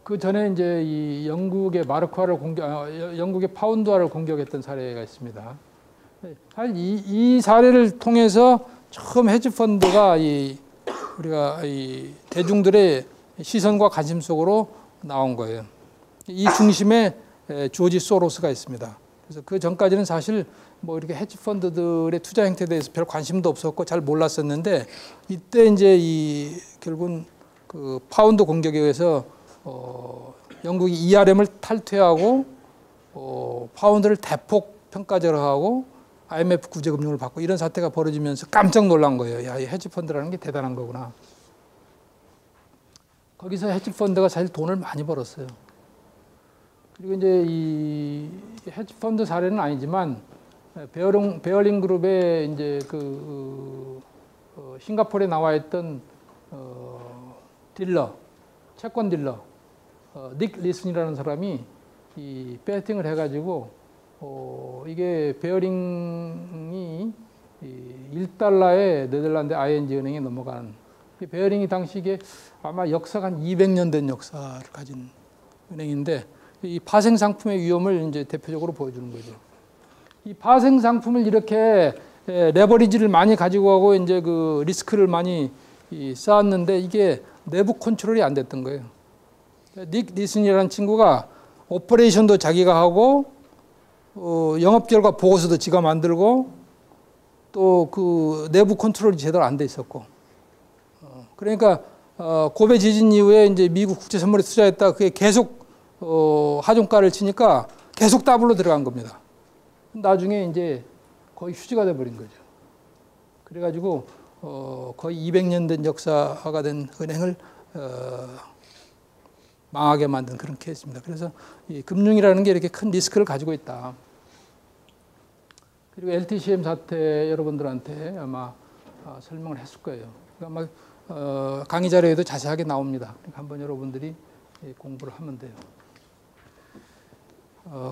그 전에 이제 이 영국의 마르크화를 영국의 파운드화를 공격했던 사례가 있습니다. 사실 이 사례를 통해서 처음 헤지펀드가 우리가 이 대중들의 시선과 관심 속으로 나온 거예요. 이 중심에 조지 소로스가 있습니다. 그래서 그 전까지는 사실 뭐 이렇게 헤지펀드들의 투자 행태에 대해서 별 관심도 없었고 잘 몰랐었는데, 이때 이제 결국은 그 파운드 공격에 의해서 영국이 ERM을 탈퇴하고 파운드를 대폭 평가절하하고 IMF 구제금융을 받고 이런 사태가 벌어지면서 깜짝 놀란 거예요. 야, 이 헤지펀드라는 게 대단한 거구나. 거기서 헤지펀드가 사실 돈을 많이 벌었어요. 그리고 이제 이 헤지펀드 사례는 아니지만 베어링 그룹의 이제 싱가포르에 나와 있던 딜러, 채권 딜러 닉 리슨이라는 사람이 이 배팅을 해가지고 이게 베어링이 1달러에 네덜란드 ING 은행에 넘어간, 베어링이 당시 이게 아마 역사가 한 200년 된 역사를 가진 은행인데, 이 파생 상품의 위험을 이제 대표적으로 보여주는 거죠. 이 파생 상품을 이렇게 레버리지를 많이 가지고 가고 이제 그 리스크를 많이 쌓았는데 이게 내부 컨트롤이 안 됐던 거예요. 닉 리슨이라는 친구가 오퍼레이션도 자기가 하고 영업 결과 보고서도 지가 만들고 또 그 내부 컨트롤이 제대로 안 돼 있었고, 그러니까 고베 지진 이후에 이제 미국 국제 선물에 투자했다 그게 계속 하종가를 치니까 계속 더블로 들어간 겁니다. 나중에 이제 거의 휴지가 돼 버린 거죠. 그래가지고 거의 200년 된 역사가 된 은행을 망하게 만든 그런 케이스입니다. 그래서 이 금융이라는 게 이렇게 큰 리스크를 가지고 있다. 그리고 LTCM 사태 여러분들한테 아마 설명을 했을 거예요. 아마 강의 자료에도 자세하게 나옵니다. 그러니까 한번 여러분들이 공부를 하면 돼요.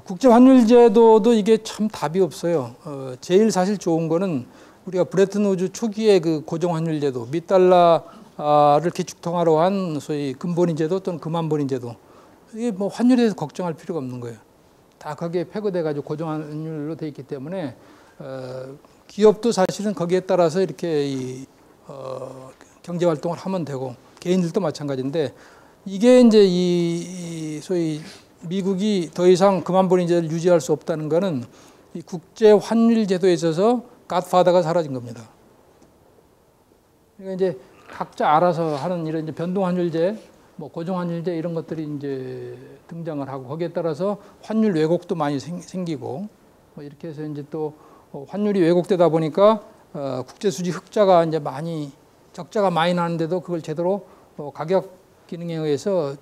국제환율제도도 이게 참 답이 없어요. 제일 사실 좋은 거는 우리가 브레튼 우즈 초기에 그 고정환율제도, $1를 기축통화로 한 소위 근본인제도 또는 금환본인제도, 이게 뭐 환율에 대해서 걱정할 필요가 없는 거예요. 다 거기에 폐거돼가지고 고정환율로 돼 있기 때문에 기업도 사실은 거기에 따라서 이렇게 경제 활동을 하면 되고 개인들도 마찬가지인데, 이게 이제 이 소위 미국이 더 이상 금환본인제를 유지할 수 없다는 것은 이 국제 환율 제도에 있어서 갓파더가 사라진 겁니다. 그러니까 이제 각자 알아서 하는 이런 이제 변동환율제, 뭐 고정환율제 이런 것들이 이제 등장을 하고, 거기에 따라서 환율 왜곡도 많이 생기고 뭐 이렇게 해서 이제 또 환율이 왜곡되다 보니까 국제수지 흑자가 이제 적자가 많이 나는데도 그걸 제대로 가격 기능에 의해서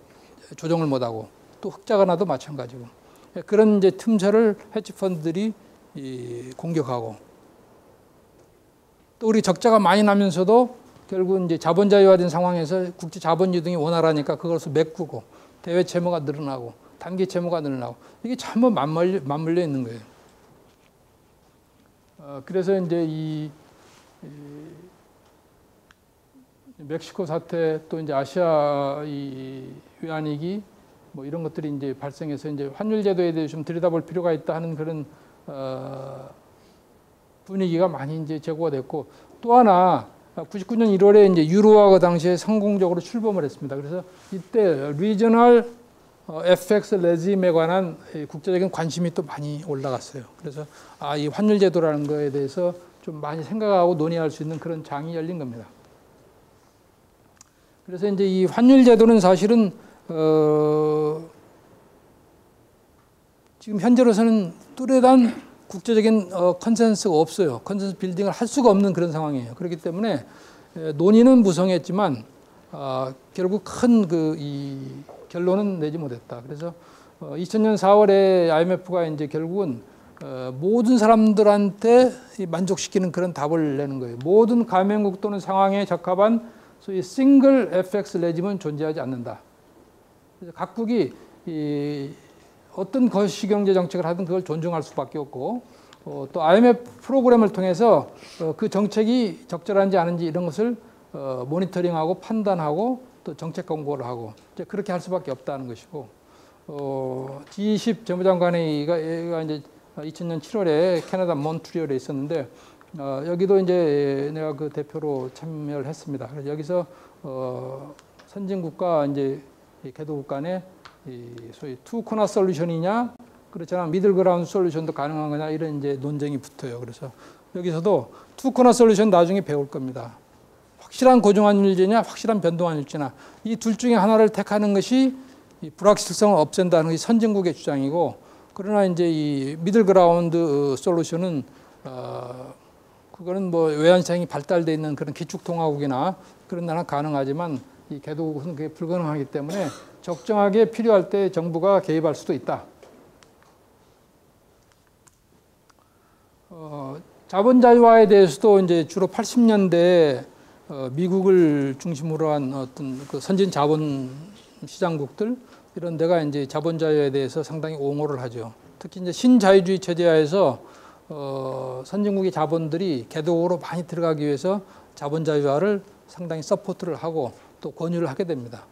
조정을 못하고, 또 흑자가 나도 마찬가지고, 그런 이제 틈새를 헤지펀드들이 공격하고, 또 우리 적자가 많이 나면서도 결국 이제 자본자유화된 상황에서 국제 자본 유동이 원활하니까 그것을 메꾸고, 대외 채무가 늘어나고 단기 채무가 늘어나고, 이게 전부 맞물려 있는 거예요. 그래서 이제 이 멕시코 사태, 또 이제 아시아 외환위기 뭐 이런 것들이 이제 발생해서 이제 환율 제도에 대해 좀 들여다볼 필요가 있다 하는 그런 분위기가 많이 이제 제고가 됐고, 또 하나 99년 1월에 이제 유로화가 당시에 성공적으로 출범을 했습니다. 그래서 이때 리저널 FX 레짐에 관한 국제적인 관심이 또 많이 올라갔어요. 그래서 이 환율 제도라는 거에 대해서 좀 많이 생각하고 논의할 수 있는 그런 장이 열린 겁니다. 그래서 이제 이 환율 제도는 사실은 지금 현재로서는 뚜렷한 국제적인 컨센서스가 없어요. 컨센서스 빌딩을 할 수가 없는 그런 상황이에요. 그렇기 때문에 논의는 무성했지만 결국 큰 이 결론은 내지 못했다. 그래서 2000년 4월에 IMF가 이제 결국은 모든 사람들한테 만족시키는 그런 답을 내는 거예요. 모든 가맹국 또는 상황에 적합한 소위 싱글 FX 레짐은 존재하지 않는다. 그래서 각국이 어떤 거시경제 정책을 하든 그걸 존중할 수밖에 없고 또 IMF 프로그램을 통해서 그 정책이 적절한지 아닌지 이런 것을 모니터링하고 판단하고 또 정책 공고를 하고 이제 그렇게 할 수밖에 없다는 것이고 G20 재무장관회의가 이제 2000년 7월에 캐나다 몬트리올에 있었는데 여기도 이제 내가 그 대표로 참여를 했습니다. 그래서 여기서 선진국과 이제 개도국 간에 소위 투 코너 솔루션이냐 그렇잖아 미들 그라운드 솔루션도 가능한 거냐 이런 이제 논쟁이 붙어요. 그래서 여기서도 투 코너 솔루션 나중에 배울 겁니다. 확실한 고정환율제냐 확실한 변동환율제냐 이 둘 중에 하나를 택하는 것이 이 불확실성을 없앤다는 것이 선진국의 주장이고 그러나 이제 이 미들 그라운드 솔루션은 그거는 뭐 외환시장이 발달되어 있는 그런 기축통화국이나 그런 나라는 가능하지만 이 개도국은 그게 불가능하기 때문에 적정하게 필요할 때 정부가 개입할 수도 있다. 자본 자유화에 대해서도 이제 주로 80년대 미국을 중심으로 한 어떤 그 선진 자본 시장국들 이런 데가 이제 자본 자유에 대해서 상당히 옹호를 하죠. 특히 이제 신자유주의 체제하에서 선진국의 자본들이 개도국으로 많이 들어가기 위해서 자본 자유화를 상당히 서포트를 하고 또 권유를 하게 됩니다.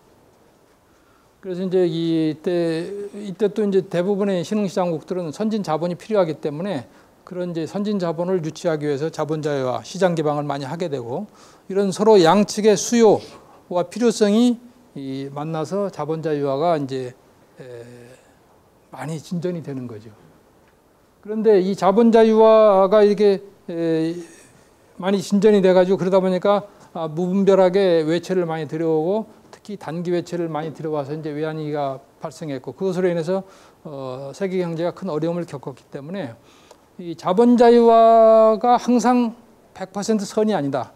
그래서 이제 이때 또 이제 대부분의 신흥시장국들은 선진 자본이 필요하기 때문에 그런 이제 선진 자본을 유치하기 위해서 자본 자유화, 시장 개방을 많이 하게 되고 이런 서로 양측의 수요와 필요성이 만나서 자본 자유화가 이제 많이 진전이 되는 거죠. 그런데 이 자본 자유화가 이렇게 많이 진전이 돼가지고 그러다 보니까 무분별하게 외채를 많이 들여오고 특히 단기 외채를 많이 들여와서 이제 외환위기가 발생했고 그것으로 인해서 세계 경제가 큰 어려움을 겪었기 때문에 이 자본 자유화가 항상 100% 선이 아니다.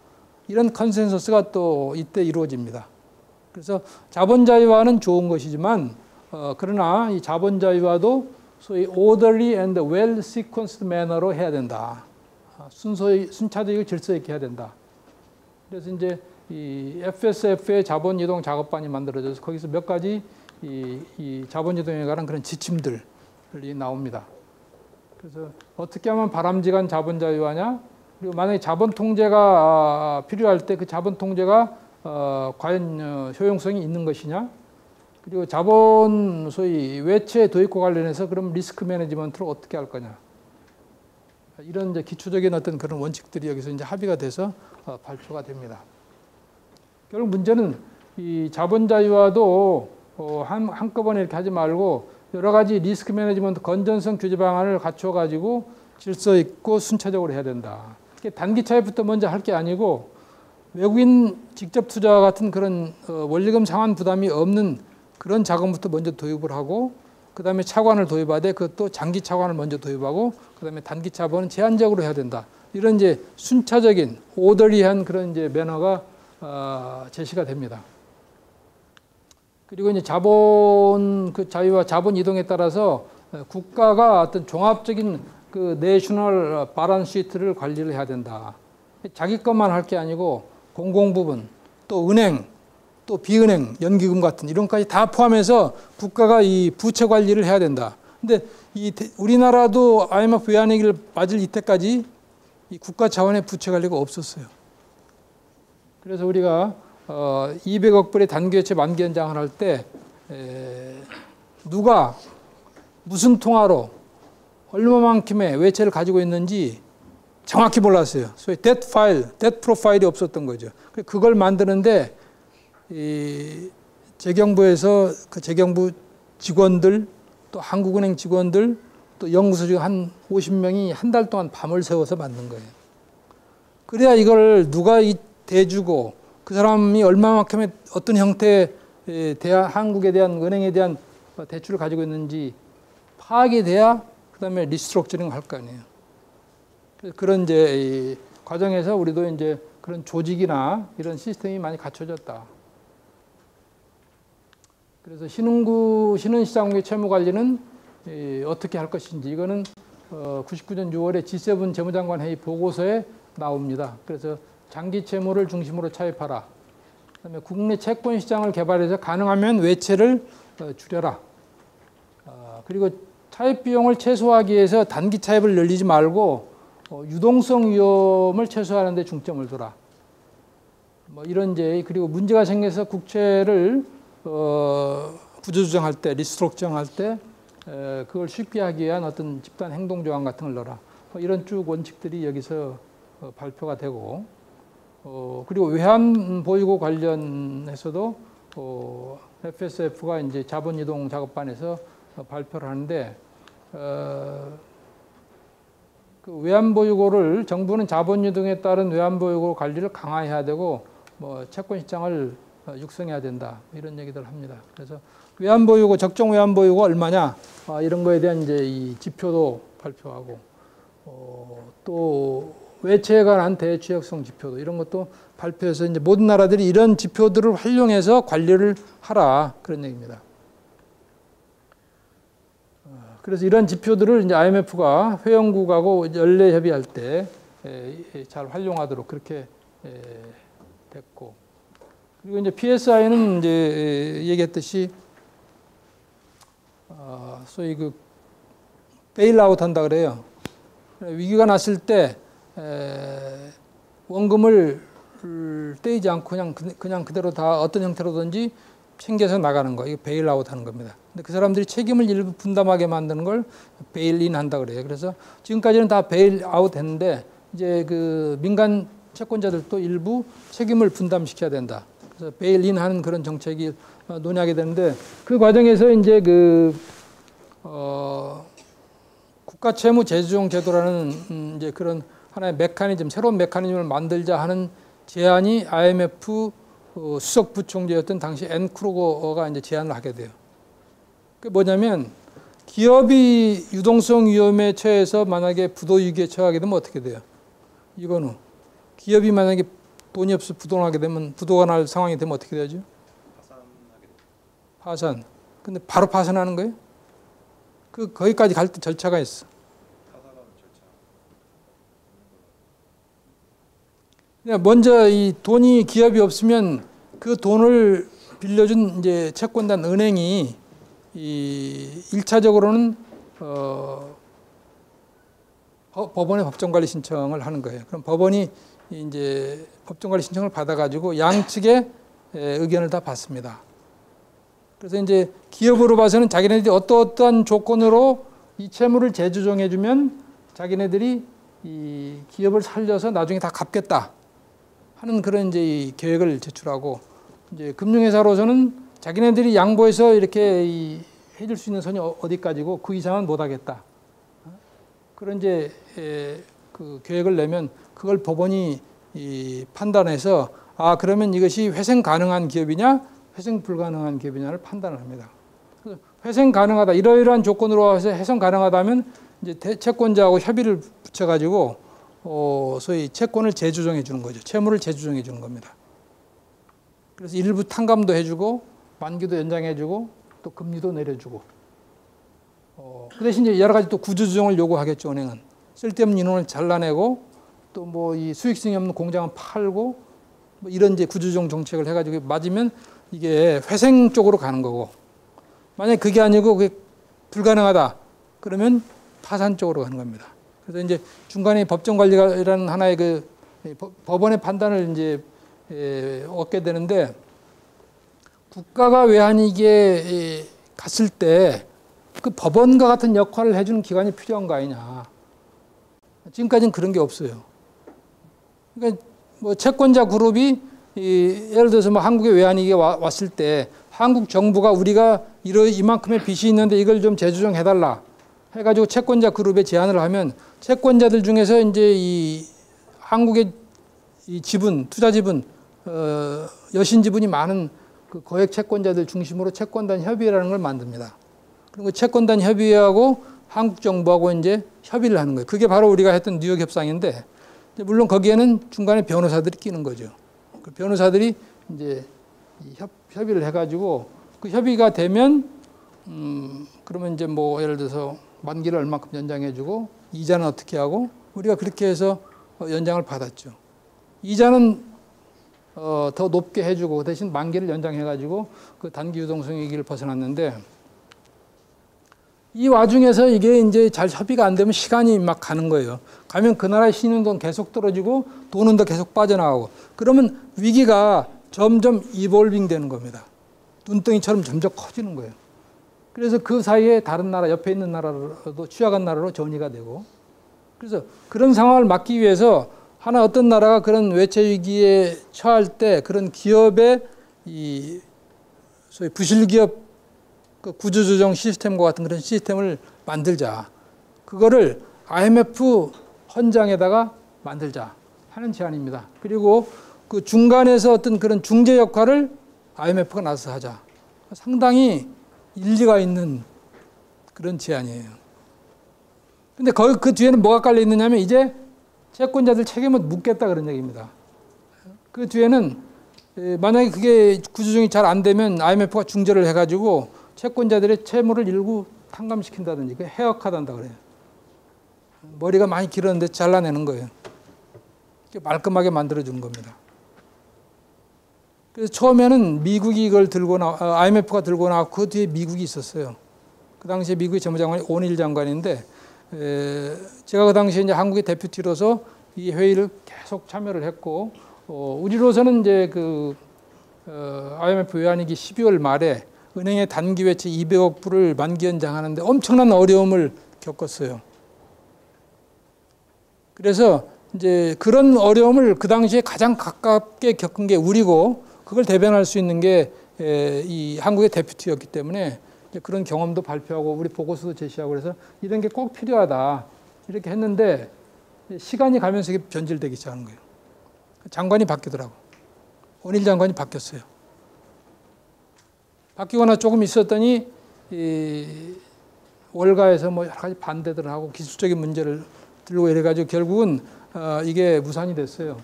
이런 컨센서스가 또 이때 이루어집니다. 그래서 자본 자유화는 좋은 것이지만 그러나 이 자본 자유화도 소위 orderly and well sequenced manner로 해야 된다. 순차적이고 질서 있게 해야 된다. 그래서 이제 이 FSF의 자본 이동 작업반이 만들어져서 거기서 몇 가지 이 자본 이동에 관한 그런 지침들이 나옵니다. 그래서 어떻게 하면 바람직한 자본 자유화냐? 그리고 만약에 자본 통제가 필요할 때 그 자본 통제가 과연 효용성이 있는 것이냐? 그리고 자본 소위 외채 도입과 관련해서 그럼 리스크 매니지먼트를 어떻게 할 거냐? 이런 이제 기초적인 어떤 그런 원칙들이 여기서 이제 합의가 돼서 발표가 됩니다. 결국 문제는 이 자본 자유화도 한꺼번에 이렇게 하지 말고 여러 가지 리스크 매니지먼트 건전성 규제 방안을 갖춰 가지고 질서 있고 순차적으로 해야 된다. 단기 차입부터 먼저 할 게 아니고 외국인 직접 투자와 같은 그런 원리금 상환 부담이 없는 그런 자금부터 먼저 도입을 하고 그다음에 차관을 도입하되 그것도 장기 차관을 먼저 도입하고 그다음에 단기 차관은 제한적으로 해야 된다. 이런 이제 순차적인 오더리한 그런 이제 매너가 제시가 됩니다. 그리고 이제 자본 그 자유와 자본 이동에 따라서 국가가 어떤 종합적인 그 내셔널 발란스 시트를 관리를 해야 된다. 자기 것만 할 게 아니고 공공 부분, 또 은행, 또 비은행, 연기금 같은 이런 것까지 다 포함해서 국가가 이 부채 관리를 해야 된다. 근데 이 우리나라도 IMF 외환위기를 맞을 이때까지 이 국가 차원의 부채 관리가 없었어요. 그래서 우리가 200억 불의 단기외채 만기 연장을 할 때 누가 무슨 통화로 얼마만큼의 외채를 가지고 있는지 정확히 몰랐어요. 소위 debt 프로파일이 없었던 거죠. 그걸 만드는데 이 재경부에서 그 재경부 직원들 또 한국은행 직원들 또 연구소 중 한 50명이 한 달 동안 밤을 새워서 만든 거예요. 그래야 이걸 누가 대주고 그 사람이 얼마만큼의 어떤 형태의 한국에 대한 은행에 대한 대출을 가지고 있는지 파악이 돼야 그다음에 리스트럭처링을 할 거 아니에요. 그런 이제 이 과정에서 우리도 이제 그런 조직이나 이런 시스템이 많이 갖춰졌다. 그래서 신흥시장의 채무관리는 어떻게 할 것인지 이거는 99년 6월에 G7 재무장관 회의 보고서에 나옵니다. 그래서 장기 채무를 중심으로 차입하라. 그다음에 국내 채권 시장을 개발해서 가능하면 외채를 줄여라. 그리고 차입 비용을 최소화하기 위해서 단기 차입을 늘리지 말고 유동성 위험을 최소화하는 데 중점을 둬라. 뭐 이런 이제 그리고 문제가 생겨서 국채를 구조조정할 때, 리스트럭처링할 때 그걸 쉽게 하기 위한 어떤 집단 행동 조항 같은 걸 넣어라. 이런 쭉 원칙들이 여기서 발표가 되고 그리고 외환 보유고 관련해서도 FSF가 이제 자본 이동 작업반에서 발표를 하는데 그 외환 보유고를 정부는 자본 이동에 따른 외환 보유고 관리를 강화해야 되고 뭐 채권 시장을 육성해야 된다 이런 얘기들 합니다. 그래서 외환 보유고 적정 외환 보유고 얼마냐 이런 거에 대한 이제 이 지표도 발표하고 또 외채에 관한 대취약성 지표도 이런 것도 발표해서 이제 모든 나라들이 이런 지표들을 활용해서 관리를 하라 그런 얘기입니다. 그래서 이런 지표들을 이제 IMF가 회원국하고 연례 협의할 때 잘 활용하도록 그렇게 됐고 그리고 이제 PSI는 이제 얘기했듯이 소위 그 베일아웃 한다 그래요. 위기가 났을 때 원금을 떼이지 않고 그냥 그대로 다 어떤 형태로든지 챙겨서 나가는 거, 이거 베일아웃 하는 겁니다. 근데 그 사람들이 책임을 일부 분담하게 만드는 걸 베일인 한다 그래요. 그래서 지금까지는 다 베일아웃 했는데 이제 그 민간 채권자들도 일부 책임을 분담시켜야 된다. 그래서 베일인 하는 그런 정책이 논의하게 되는데 그 과정에서 이제 국가 채무 재조정 제도라는 이제 그런 하나의 메커니즘, 새로운 메커니즘을 만들자 하는 제안이 IMF 수석 부총재였던 당시 앤 크루거가 이제 제안을 하게 돼요. 그게 뭐냐면 기업이 유동성 위험에 처해서 만약에 부도 위기에 처하게 되면 어떻게 돼요? 이거는 기업이 만약에 돈이 없어 부도나게 되면 부도가 날 상황이 되면 어떻게 되죠? 파산. 근데 바로 파산하는 거예요? 거기까지 갈 때 절차가 있어. 먼저 이 돈이 기업이 없으면 그 돈을 빌려준 이제 채권단 은행이 이 1차적으로는 법원에 법정관리 신청을 하는 거예요. 그럼 법원이 이제 법정관리 신청을 받아가지고 양측의 의견을 다 받습니다. 그래서 이제 기업으로 봐서는 자기네들이 어떠한 조건으로 이 채무를 재조정해주면 자기네들이 이 기업을 살려서 나중에 다 갚겠다 하는 그런 이제 이 계획을 제출하고 이제 금융회사로서는 자기네들이 양보해서 이렇게 해줄 수 있는 선이 어디까지고 그 이상은 못하겠다. 그런 이제 그 계획을 내면 그걸 법원이 판단해서 그러면 이것이 회생 가능한 기업이냐 회생 불가능한 기업이냐를 판단을 합니다. 그래서 회생 가능하다 이러이러한 조건으로 해서 회생 가능하다면 이제 채권자하고 협의를 붙여가지고 소위 채권을 재조정해 주는 거죠. 채무를 재조정해 주는 겁니다. 그래서 일부 탕감도 해주고 만기도 연장해주고 또 금리도 내려주고 그 대신 이제 여러 가지 또 구조조정을 요구하겠죠. 은행은 쓸데없는 인원을 잘라내고 또 뭐 이 수익성이 없는 공장은 팔고 뭐 이런 이제 구조조정 정책을 해가지고 맞으면 이게 회생 쪽으로 가는 거고 만약 그게 아니고 그게 불가능하다 그러면 파산 쪽으로 가는 겁니다. 그래서 이제 중간에 법정관리라는 하나의 그 법원의 판단을 이제 얻게 되는데 국가가 외환위기에 갔을 때 그 법원과 같은 역할을 해주는 기관이 필요한 거 아니냐. 지금까지는 그런 게 없어요. 그러니까 뭐 채권자 그룹이 예를 들어서 뭐 한국에 외환위기가 왔을 때 한국 정부가 우리가 이만큼의 빚이 있는데 이걸 좀 재조정해달라 해가지고 채권자 그룹에 제안을 하면 채권자들 중에서 이제 이 한국의 이 지분, 투자 지분, 여신 지분이 많은 그 거액 채권자들 중심으로 채권단 협의회라는 걸 만듭니다. 그리고 채권단 협의회하고 한국 정부하고 이제 협의를 하는 거예요. 그게 바로 우리가 했던 뉴욕 협상인데, 물론 거기에는 중간에 변호사들이 끼는 거죠. 그 변호사들이 이제 협의를 해가지고 그 협의가 되면 그러면 이제 뭐 예를 들어서 만기를 얼마큼 연장해주고 이자는 어떻게 하고 우리가 그렇게 해서 연장을 받았죠. 이자는 더 높게 해주고 대신 만기를 연장해가지고 그 단기 유동성 위기를 벗어났는데, 이 와중에서 이게 이제 잘 협의가 안 되면 시간이 막 가는 거예요. 가면 그 나라의 신용도 계속 떨어지고 돈은 더 계속 빠져나가고, 그러면 위기가 점점 이볼빙 되는 겁니다. 눈덩이처럼 점점 커지는 거예요. 그래서 그 사이에 다른 나라, 옆에 있는 나라로도 취약한 나라로 전이가 되고, 그래서 그런 상황을 막기 위해서 하나 어떤 나라가 그런 외채 위기에 처할 때 그런 기업의 이 소위 부실 기업 그 구조조정 시스템과 같은 그런 시스템을 만들자. 그거를 IMF 헌장에다가 만들자 하는 제안입니다. 그리고 그 중간에서 어떤 그런 중재 역할을 IMF가 나서서 하자. 상당히 일리가 있는 그런 제안이에요. 근데 그 뒤에는 뭐가 깔려 있느냐면 이제 채권자들 책임을 묻겠다 그런 얘기입니다. 그 뒤에는 만약에 그게 구조조정이 잘 안 되면 IMF가 중재를 해가지고 채권자들의 채무를 일부 탕감시킨다든지 해역하단다 그래요. 머리가 많이 길었는데 잘라내는 거예요. 말끔하게 만들어주는 겁니다. 그래서 처음에는 미국이 이걸 IMF가 들고 나왔고 그 뒤에 미국이 있었어요. 그 당시에 미국의 재무장관이 오닐 장관인데, 제가 그 당시에 이제 한국의 대표티로서 이 회의를 계속 참여를 했고, 우리로서는 이제 IMF 외환위기 12월 말에 은행의 단기 외채 200억 불을 만기 연장하는데 엄청난 어려움을 겪었어요. 그래서 이제 그런 어려움을 그 당시에 가장 가깝게 겪은 게 우리고, 그걸 대변할 수 있는 게 이 한국의 대표티였기 때문에 그런 경험도 발표하고 우리 보고서도 제시하고 그래서 이런 게 꼭 필요하다 이렇게 했는데, 시간이 가면서 이게 변질되기 시작한 거예요. 장관이 바뀌더라고. 오닐 장관이 바뀌었어요. 바뀌거나 조금 있었더니 월가에서 뭐 여러 가지 반대들을 하고 기술적인 문제를 들고 이래가지고 결국은 이게 무산이 됐어요.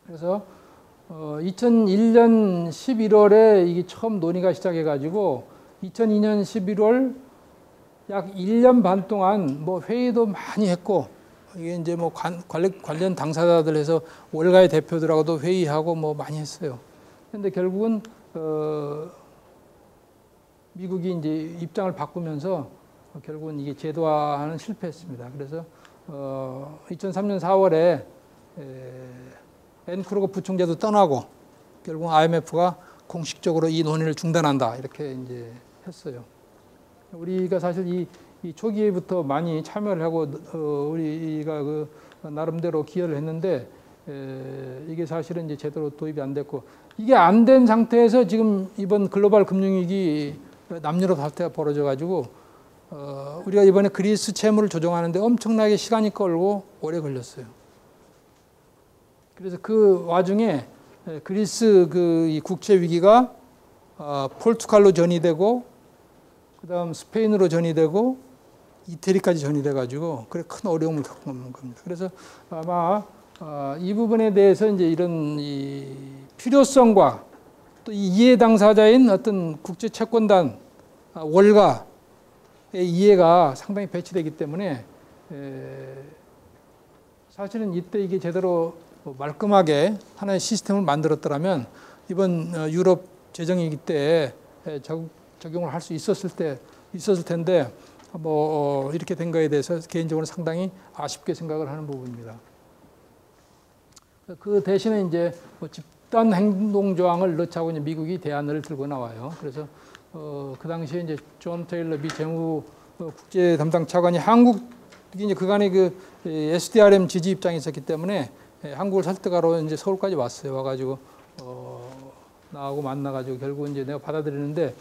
그래서 2001년 11월에 이게 처음 논의가 시작해가지고 2002년 11월 약 1년 반 동안 뭐 회의도 많이 했고, 이게 이제 뭐 관련 당사자들 해서 월가의 대표들하고도 회의하고 뭐 많이 했어요. 근데 결국은 미국이 이제 입장을 바꾸면서 결국은 이게 제도화는 실패했습니다. 그래서 2003년 4월에 앤크로거 부총재도 떠나고 결국 IMF가 공식적으로 이 논의를 중단한다 이렇게 이제 했어요. 우리가 사실 이 초기부터 많이 참여를 하고 우리가 그 나름대로 기여를 했는데 이게 사실은 이제 제대로 도입이 안 됐고, 이게 안 된 상태에서 지금 이번 글로벌 금융위기 남유럽 사태가 벌어져가지고 우리가 이번에 그리스 채무를 조정하는데 엄청나게 시간이 걸고 오래 걸렸어요. 그래서 그 와중에 그리스 이 국채 위기가 포르투갈로 전이되고 그다음 스페인으로 전이되고 이태리까지 전이돼가지고 그래 큰 어려움을 겪는 겁니다. 그래서 아마 이 부분에 대해서 이제 이런 이 필요성과 또 이해 당사자인 어떤 국제 채권단 월가의 이해가 상당히 배치되기 때문에 사실은 이때 이게 제대로 말끔하게 하나의 시스템을 만들었더라면 이번 유럽 재정위기 때 적용을 할 수 있었을 텐데 뭐 이렇게 된 거에 대해서 개인적으로 상당히 아쉽게 생각을 하는 부분입니다. 그 대신에 이제 뭐 집단 행동 조항을 넣자고 이제 미국이 대안을 들고 나와요. 그래서 그 당시에 이제 존 테일러 미 재무 국제 담당 차관이 한국 특히 이제 그간에 그 SDRM 지지 입장이 있었기 때문에 한국을 설득하러 이제 서울까지 왔어요. 와가지고 나하고 만나가지고 결국 이제 내가 받아들이는데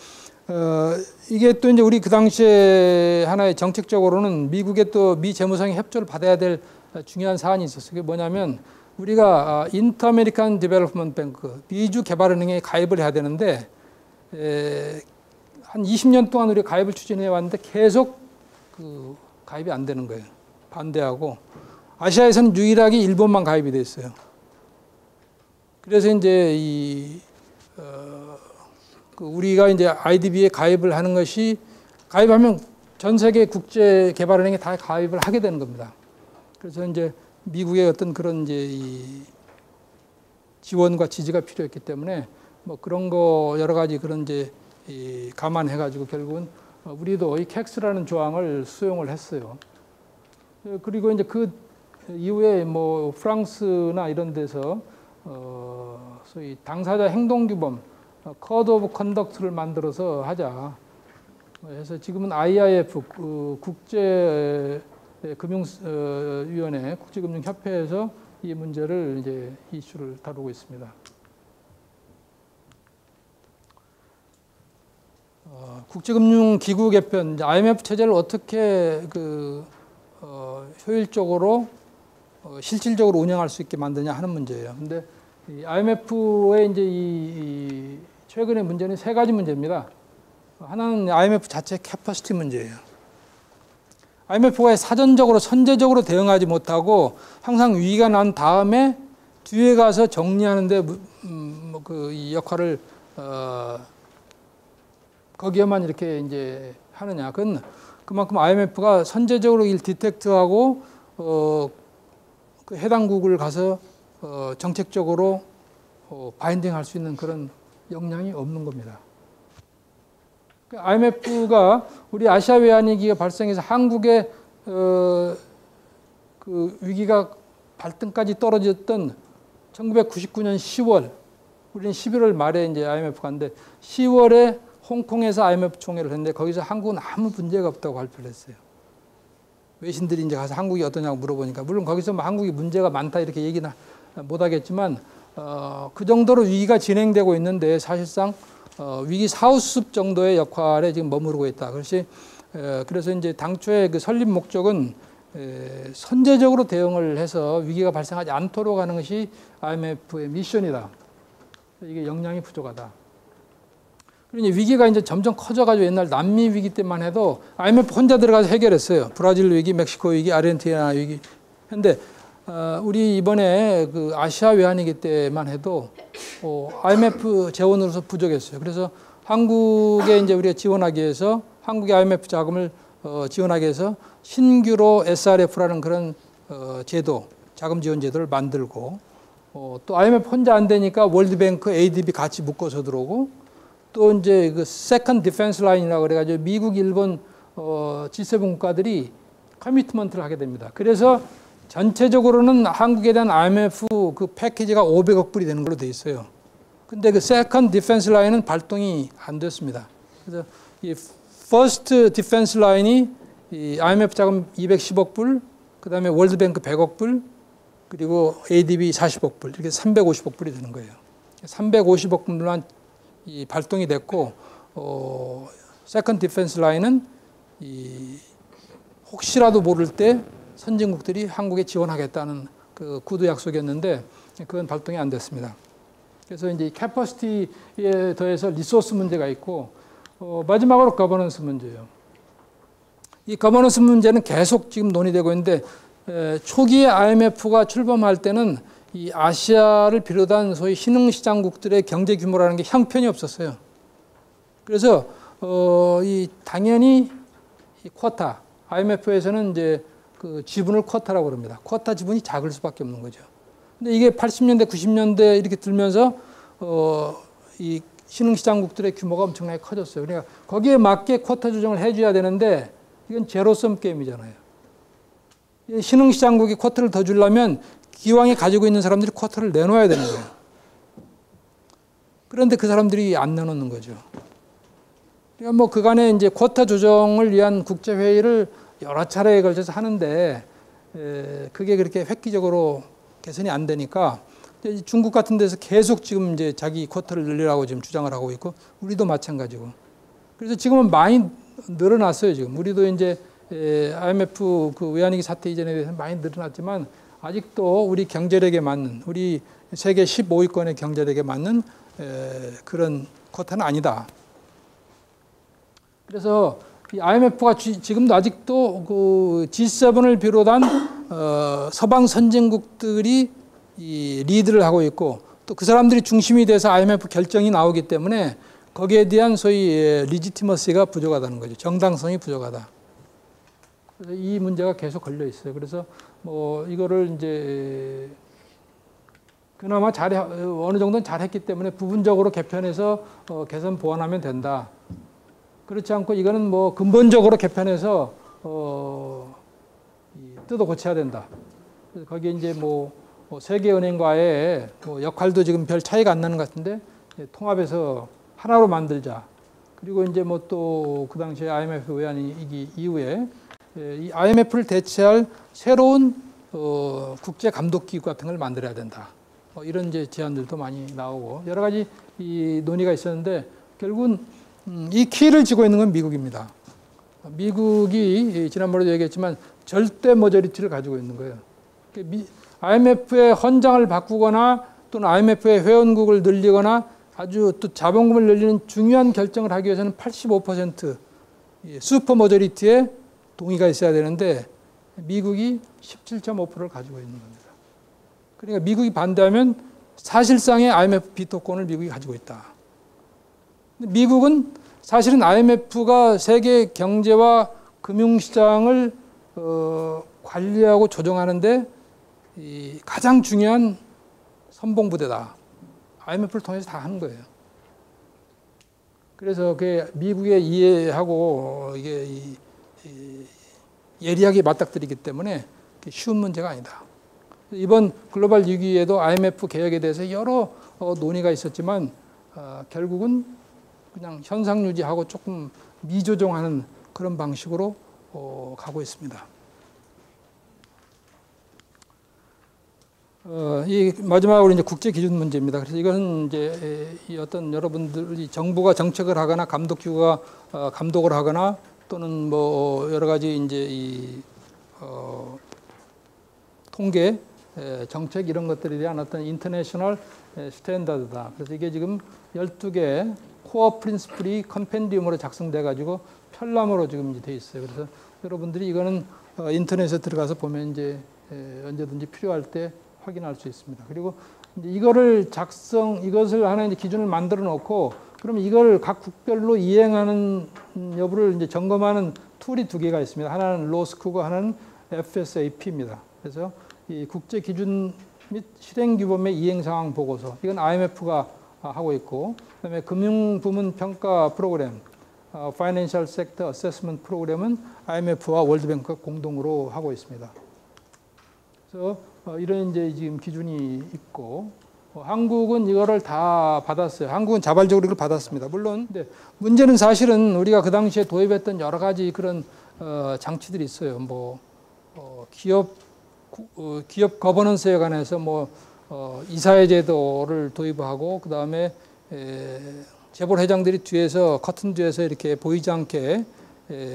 이게 또 이제 우리 그 당시에 하나의 정책적으로는 미국의 또 미 재무상의 협조를 받아야 될 중요한 사안이 있었어요. 그게 뭐냐면 우리가 인터아메리칸 디벨롭먼트 뱅크 미주 개발은행에 가입을 해야 되는데 한 20년 동안 우리가 가입을 추진해 왔는데 계속 그 가입이 안 되는 거예요. 반대하고 아시아에서는 유일하게 일본만 가입이 돼 있어요. 그래서 이제 우리가 이제 IDB에 가입을 하는 것이 가입하면 전 세계 국제 개발은행에 다 가입을 하게 되는 겁니다. 그래서 이제 미국의 어떤 그런 이제 이 지원과 지지가 필요했기 때문에 뭐 그런 거 여러 가지 그런 이제 감안해 가지고 결국은 우리도 이 캑스라는 조항을 수용을 했어요. 그리고 이제 그 이후에 뭐 프랑스나 이런 데서 소위 당사자 행동규범 코드 오브 컨덕트를 만들어서 하자. 그래서 지금은 IIF 국제 금융위원회 국제금융협회에서 이 문제를 이제 이슈를 다루고 있습니다. 국제금융기구 개편, IMF 체제를 어떻게 효율적으로 실질적으로 운영할 수 있게 만드냐 하는 문제예요. 근데 IMF의 이제 이 최근의 문제는 세 가지 문제입니다. 하나는 IMF 자체 캐퍼시티 문제예요. IMF가 사전적으로 선제적으로 대응하지 못하고 항상 위기가 난 다음에 뒤에 가서 정리하는데 이 역할을 거기에만 이렇게 이제 하느냐. 그건 그만큼 IMF가 선제적으로 일 디텍트하고 그 해당국을 가서 정책적으로 바인딩할 수 있는 그런 역량이 없는 겁니다. IMF가 우리 아시아 외환위기가 발생해서 한국의 그 위기가 발등까지 떨어졌던 1999년 10월, 우리는 11월 말에 이제 IMF 갔는데 10월에 홍콩에서 IMF 총회를 했는데 거기서 한국은 아무 문제가 없다고 발표를 했어요. 외신들이 이제 가서 한국이 어떠냐고 물어보니까 물론 거기서 뭐 한국이 문제가 많다 이렇게 얘기는 못 하겠지만 그 정도로 위기가 진행되고 있는데 사실상 위기 사후수습 정도의 역할에 지금 머무르고 있다. 그래서 이제 당초에 그 설립 목적은 선제적으로 대응을 해서 위기가 발생하지 않도록 하는 것이 IMF의 미션이다. 이게 역량이 부족하다. 그리고 위기가 이제 점점 커져가지고 옛날 남미 위기 때만 해도 IMF 혼자 들어가서 해결했어요. 브라질 위기, 멕시코 위기, 아르헨티나 위기. 근데 우리 이번에 그 아시아 외환위기 때만 해도 IMF 재원으로서 부족했어요. 그래서 한국에 이제 우리가 지원하기 위해서 한국의 IMF 자금을 지원하기 위해서 신규로 SRF라는 그런 제도, 자금 지원 제도를 만들고 또 IMF 혼자 안 되니까 월드뱅크, ADB 같이 묶어서 들어오고 또 이제 그 세컨드 디펜스 라인이라고 그래가지고 미국, 일본, G7 국가들이 커미트먼트를 하게 됩니다. 그래서 전체적으로는 한국에 대한 IMF 그 패키지가 500억 불이 되는 걸로 돼 있어요. 근데 그 세컨드 디펜스 라인은 발동이 안 됐습니다. 그래서 이 퍼스트 디펜스 라인이 이 IMF 자금 210억 불, 그 다음에 월드뱅크 100억 불, 그리고 ADB 40억 불, 이렇게 350억 불이 되는 거예요. 350억 불만 이 발동이 됐고, 세컨드 디펜스 라인은 혹시라도 모를 때 선진국들이 한국에 지원하겠다는 그 구두 약속이었는데 그건 발동이 안 됐습니다. 그래서 이제 캐퍼시티에 더해서 리소스 문제가 있고 마지막으로 거버넌스 문제예요. 이 거버넌스 문제는 계속 지금 논의되고 있는데 초기에 IMF가 출범할 때는 이 아시아를 비롯한 소위 신흥시장국들의 경제 규모라는 게 형편이 없었어요. 그래서 당연히 이 쿼타, IMF에서는 이제 그 지분을 쿼타라고 그럽니다. 쿼타 지분이 작을 수밖에 없는 거죠. 근데 이게 80년대, 90년대 이렇게 들면서 이 신흥시장국들의 규모가 엄청나게 커졌어요. 그러니까 거기에 맞게 쿼타 조정을 해줘야 되는데 이건 제로섬 게임이잖아요. 신흥시장국이 쿼타를 더 주려면 기왕에 가지고 있는 사람들이 쿼타를 내놓아야 되는 거예요. 그런데 그 사람들이 안 내놓는 거죠. 그러니까 뭐 그간에 이제 쿼타 조정을 위한 국제회의를 여러 차례에 걸쳐서 하는데 그게 그렇게 획기적으로 개선이 안 되니까 중국 같은 데서 계속 지금 이제 자기 쿼터를 늘리라고 지금 주장을 하고 있고 우리도 마찬가지고. 그래서 지금은 많이 늘어났어요. 지금 우리도 이제 IMF 그 외환위기 사태 이전에 대해서 많이 늘어났지만 아직도 우리 경제력에 맞는 우리 세계 15위권의 경제력에 맞는 그런 쿼터는 아니다. 그래서 이 IMF가 지금도 아직도 그 G7을 비롯한 서방 선진국들이 이 리드를 하고 있고 또 그 사람들이 중심이 돼서 IMF 결정이 나오기 때문에 거기에 대한 소위 리지티머시가 부족하다는 거죠. 정당성이 부족하다. 그래서 이 문제가 계속 걸려 있어요. 그래서 뭐 이거를 이제 그나마 어느 정도는 잘했기 때문에 부분적으로 개편해서 개선 보완하면 된다. 그렇지 않고 이거는 뭐 근본적으로 개편해서 뜯어 고쳐야 된다. 그래서 거기에 이제 뭐 세계은행과의 뭐 역할도 지금 별 차이가 안 나는 것 같은데 통합해서 하나로 만들자. 그리고 이제 뭐 또 그 당시에 IMF 외환위기 이후에 이 IMF를 대체할 새로운 국제 감독기구 같은 걸 만들어야 된다. 이런 이제 제안들도 많이 나오고 여러 가지 이 논의가 있었는데 결국은 이 키를 쥐고 있는 건 미국입니다. 미국이 지난번에도 얘기했지만 절대 머저리티를 가지고 있는 거예요. IMF의 헌장을 바꾸거나 또는 IMF의 회원국을 늘리거나 아주 또 자본금을 늘리는 중요한 결정을 하기 위해서는 85% 슈퍼 머저리티의 동의가 있어야 되는데 미국이 17.5%를 가지고 있는 겁니다. 그러니까 미국이 반대하면 사실상의 IMF 비토권을 미국이 가지고 있다. 미국은 사실은 IMF가 세계 경제와 금융시장을 관리하고 조정하는데 가장 중요한 선봉부대다. IMF를 통해서 다 하는 거예요. 그래서 그 미국의 이해하고 이게 예리하게 맞닥뜨리기 때문에 쉬운 문제가 아니다. 이번 글로벌 위기에도 IMF 개혁에 대해서 여러 논의가 있었지만 결국은 그냥 현상 유지하고 조금 미조정하는 그런 방식으로 가고 있습니다. 이 마지막으로 이제 국제 기준 문제입니다. 그래서 이것은 이제 이 어떤 여러분들이 정부가 정책을 하거나 감독기구가 감독을 하거나 또는 뭐 여러 가지 이제 이 통계 정책 이런 것들에 대한 어떤 인터내셔널 스탠다드다. 그래서 이게 지금 12개 코어 프린시플이 컴펜디움으로 작성돼 가지고 편람으로 지금 이제 돼 있어요. 그래서 여러분들이 이거는 인터넷에 들어가서 보면 이제 언제든지 필요할 때 확인할 수 있습니다. 그리고 이제 이것을 하나 이제 기준을 만들어 놓고 그러면 이걸 각 국별로 이행하는 여부를 이제 점검하는 툴이 두 개가 있습니다. 하나는 로스쿠고 하나는 FSAP입니다. 그래서 이 국제 기준 및 실행 규범의 이행 상황 보고서 이건 IMF가 하고 있고 그다음에 금융 부문 평가 프로그램 Financial Sector Assessment 프로그램은 IMF와 월드뱅크가 공동으로 하고 있습니다. 그래서 이런 이제 지금 기준이 있고 한국은 이거를 다 받았어요. 한국은 자발적으로 이걸 받았습니다. 물론 근데 문제는 사실은 우리가 그 당시에 도입했던 여러 가지 그런 장치들이 있어요. 뭐 기업 거버넌스에 관해서 뭐 이사회 제도를 도입하고 그 다음에 재벌 회장들이 뒤에서 커튼 뒤에서 이렇게 보이지 않게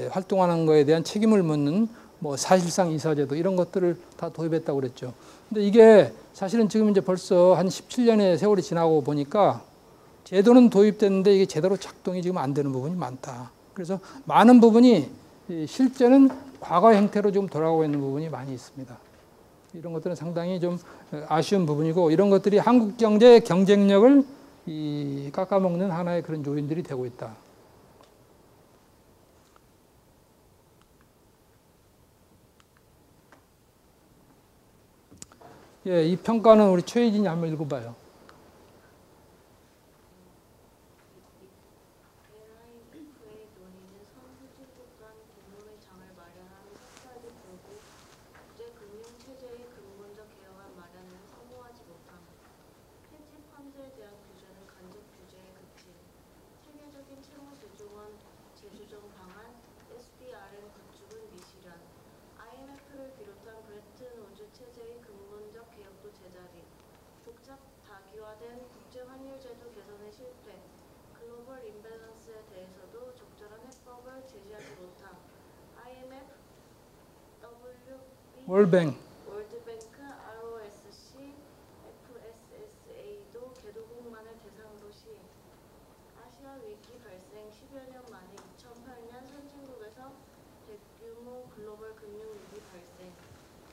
활동하는 거에 대한 책임을 묻는 뭐 사실상 이사제도 이런 것들을 다 도입했다고 그랬죠. 근데 이게 사실은 지금 이제 벌써 한 17년의 세월이 지나고 보니까 제도는 도입됐는데 이게 제대로 작동이 지금 안 되는 부분이 많다. 그래서 많은 부분이 실제는 과거 형태로 좀 돌아가고 있는 부분이 많이 있습니다. 이런 것들은 상당히 좀 아쉬운 부분이고 이런 것들이 한국 경제의 경쟁력을 깎아먹는 하나의 그런 요인들이 되고 있다. 예, 이 평가는 우리 최혜진이 한번 읽어봐요.
제조정 방안 SDRM 구축은 미실현, 제도 개선의 실패, 글로벌 임밸런스에 대해서도 적절한 해법을 제시하지 못함, IMF, WB,
월뱅,
월드뱅크, ROSC, FSSA도 개도국만을 대상으로 시행, 아시아 위기 발생 10여 년 만에 2008년 선진국에서 대규모 글로벌 금융위기 발생,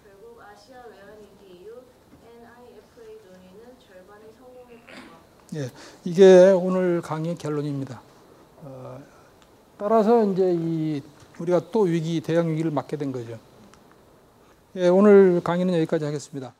결국 아시아 외환위기 이후 NIFA 논의는 절반의 성공에 불과.
예, 이게 오늘 강의 결론입니다. 따라서 이제 우리가 또 대형 위기를 맞게 된 거죠. 예, 오늘 강의는 여기까지 하겠습니다.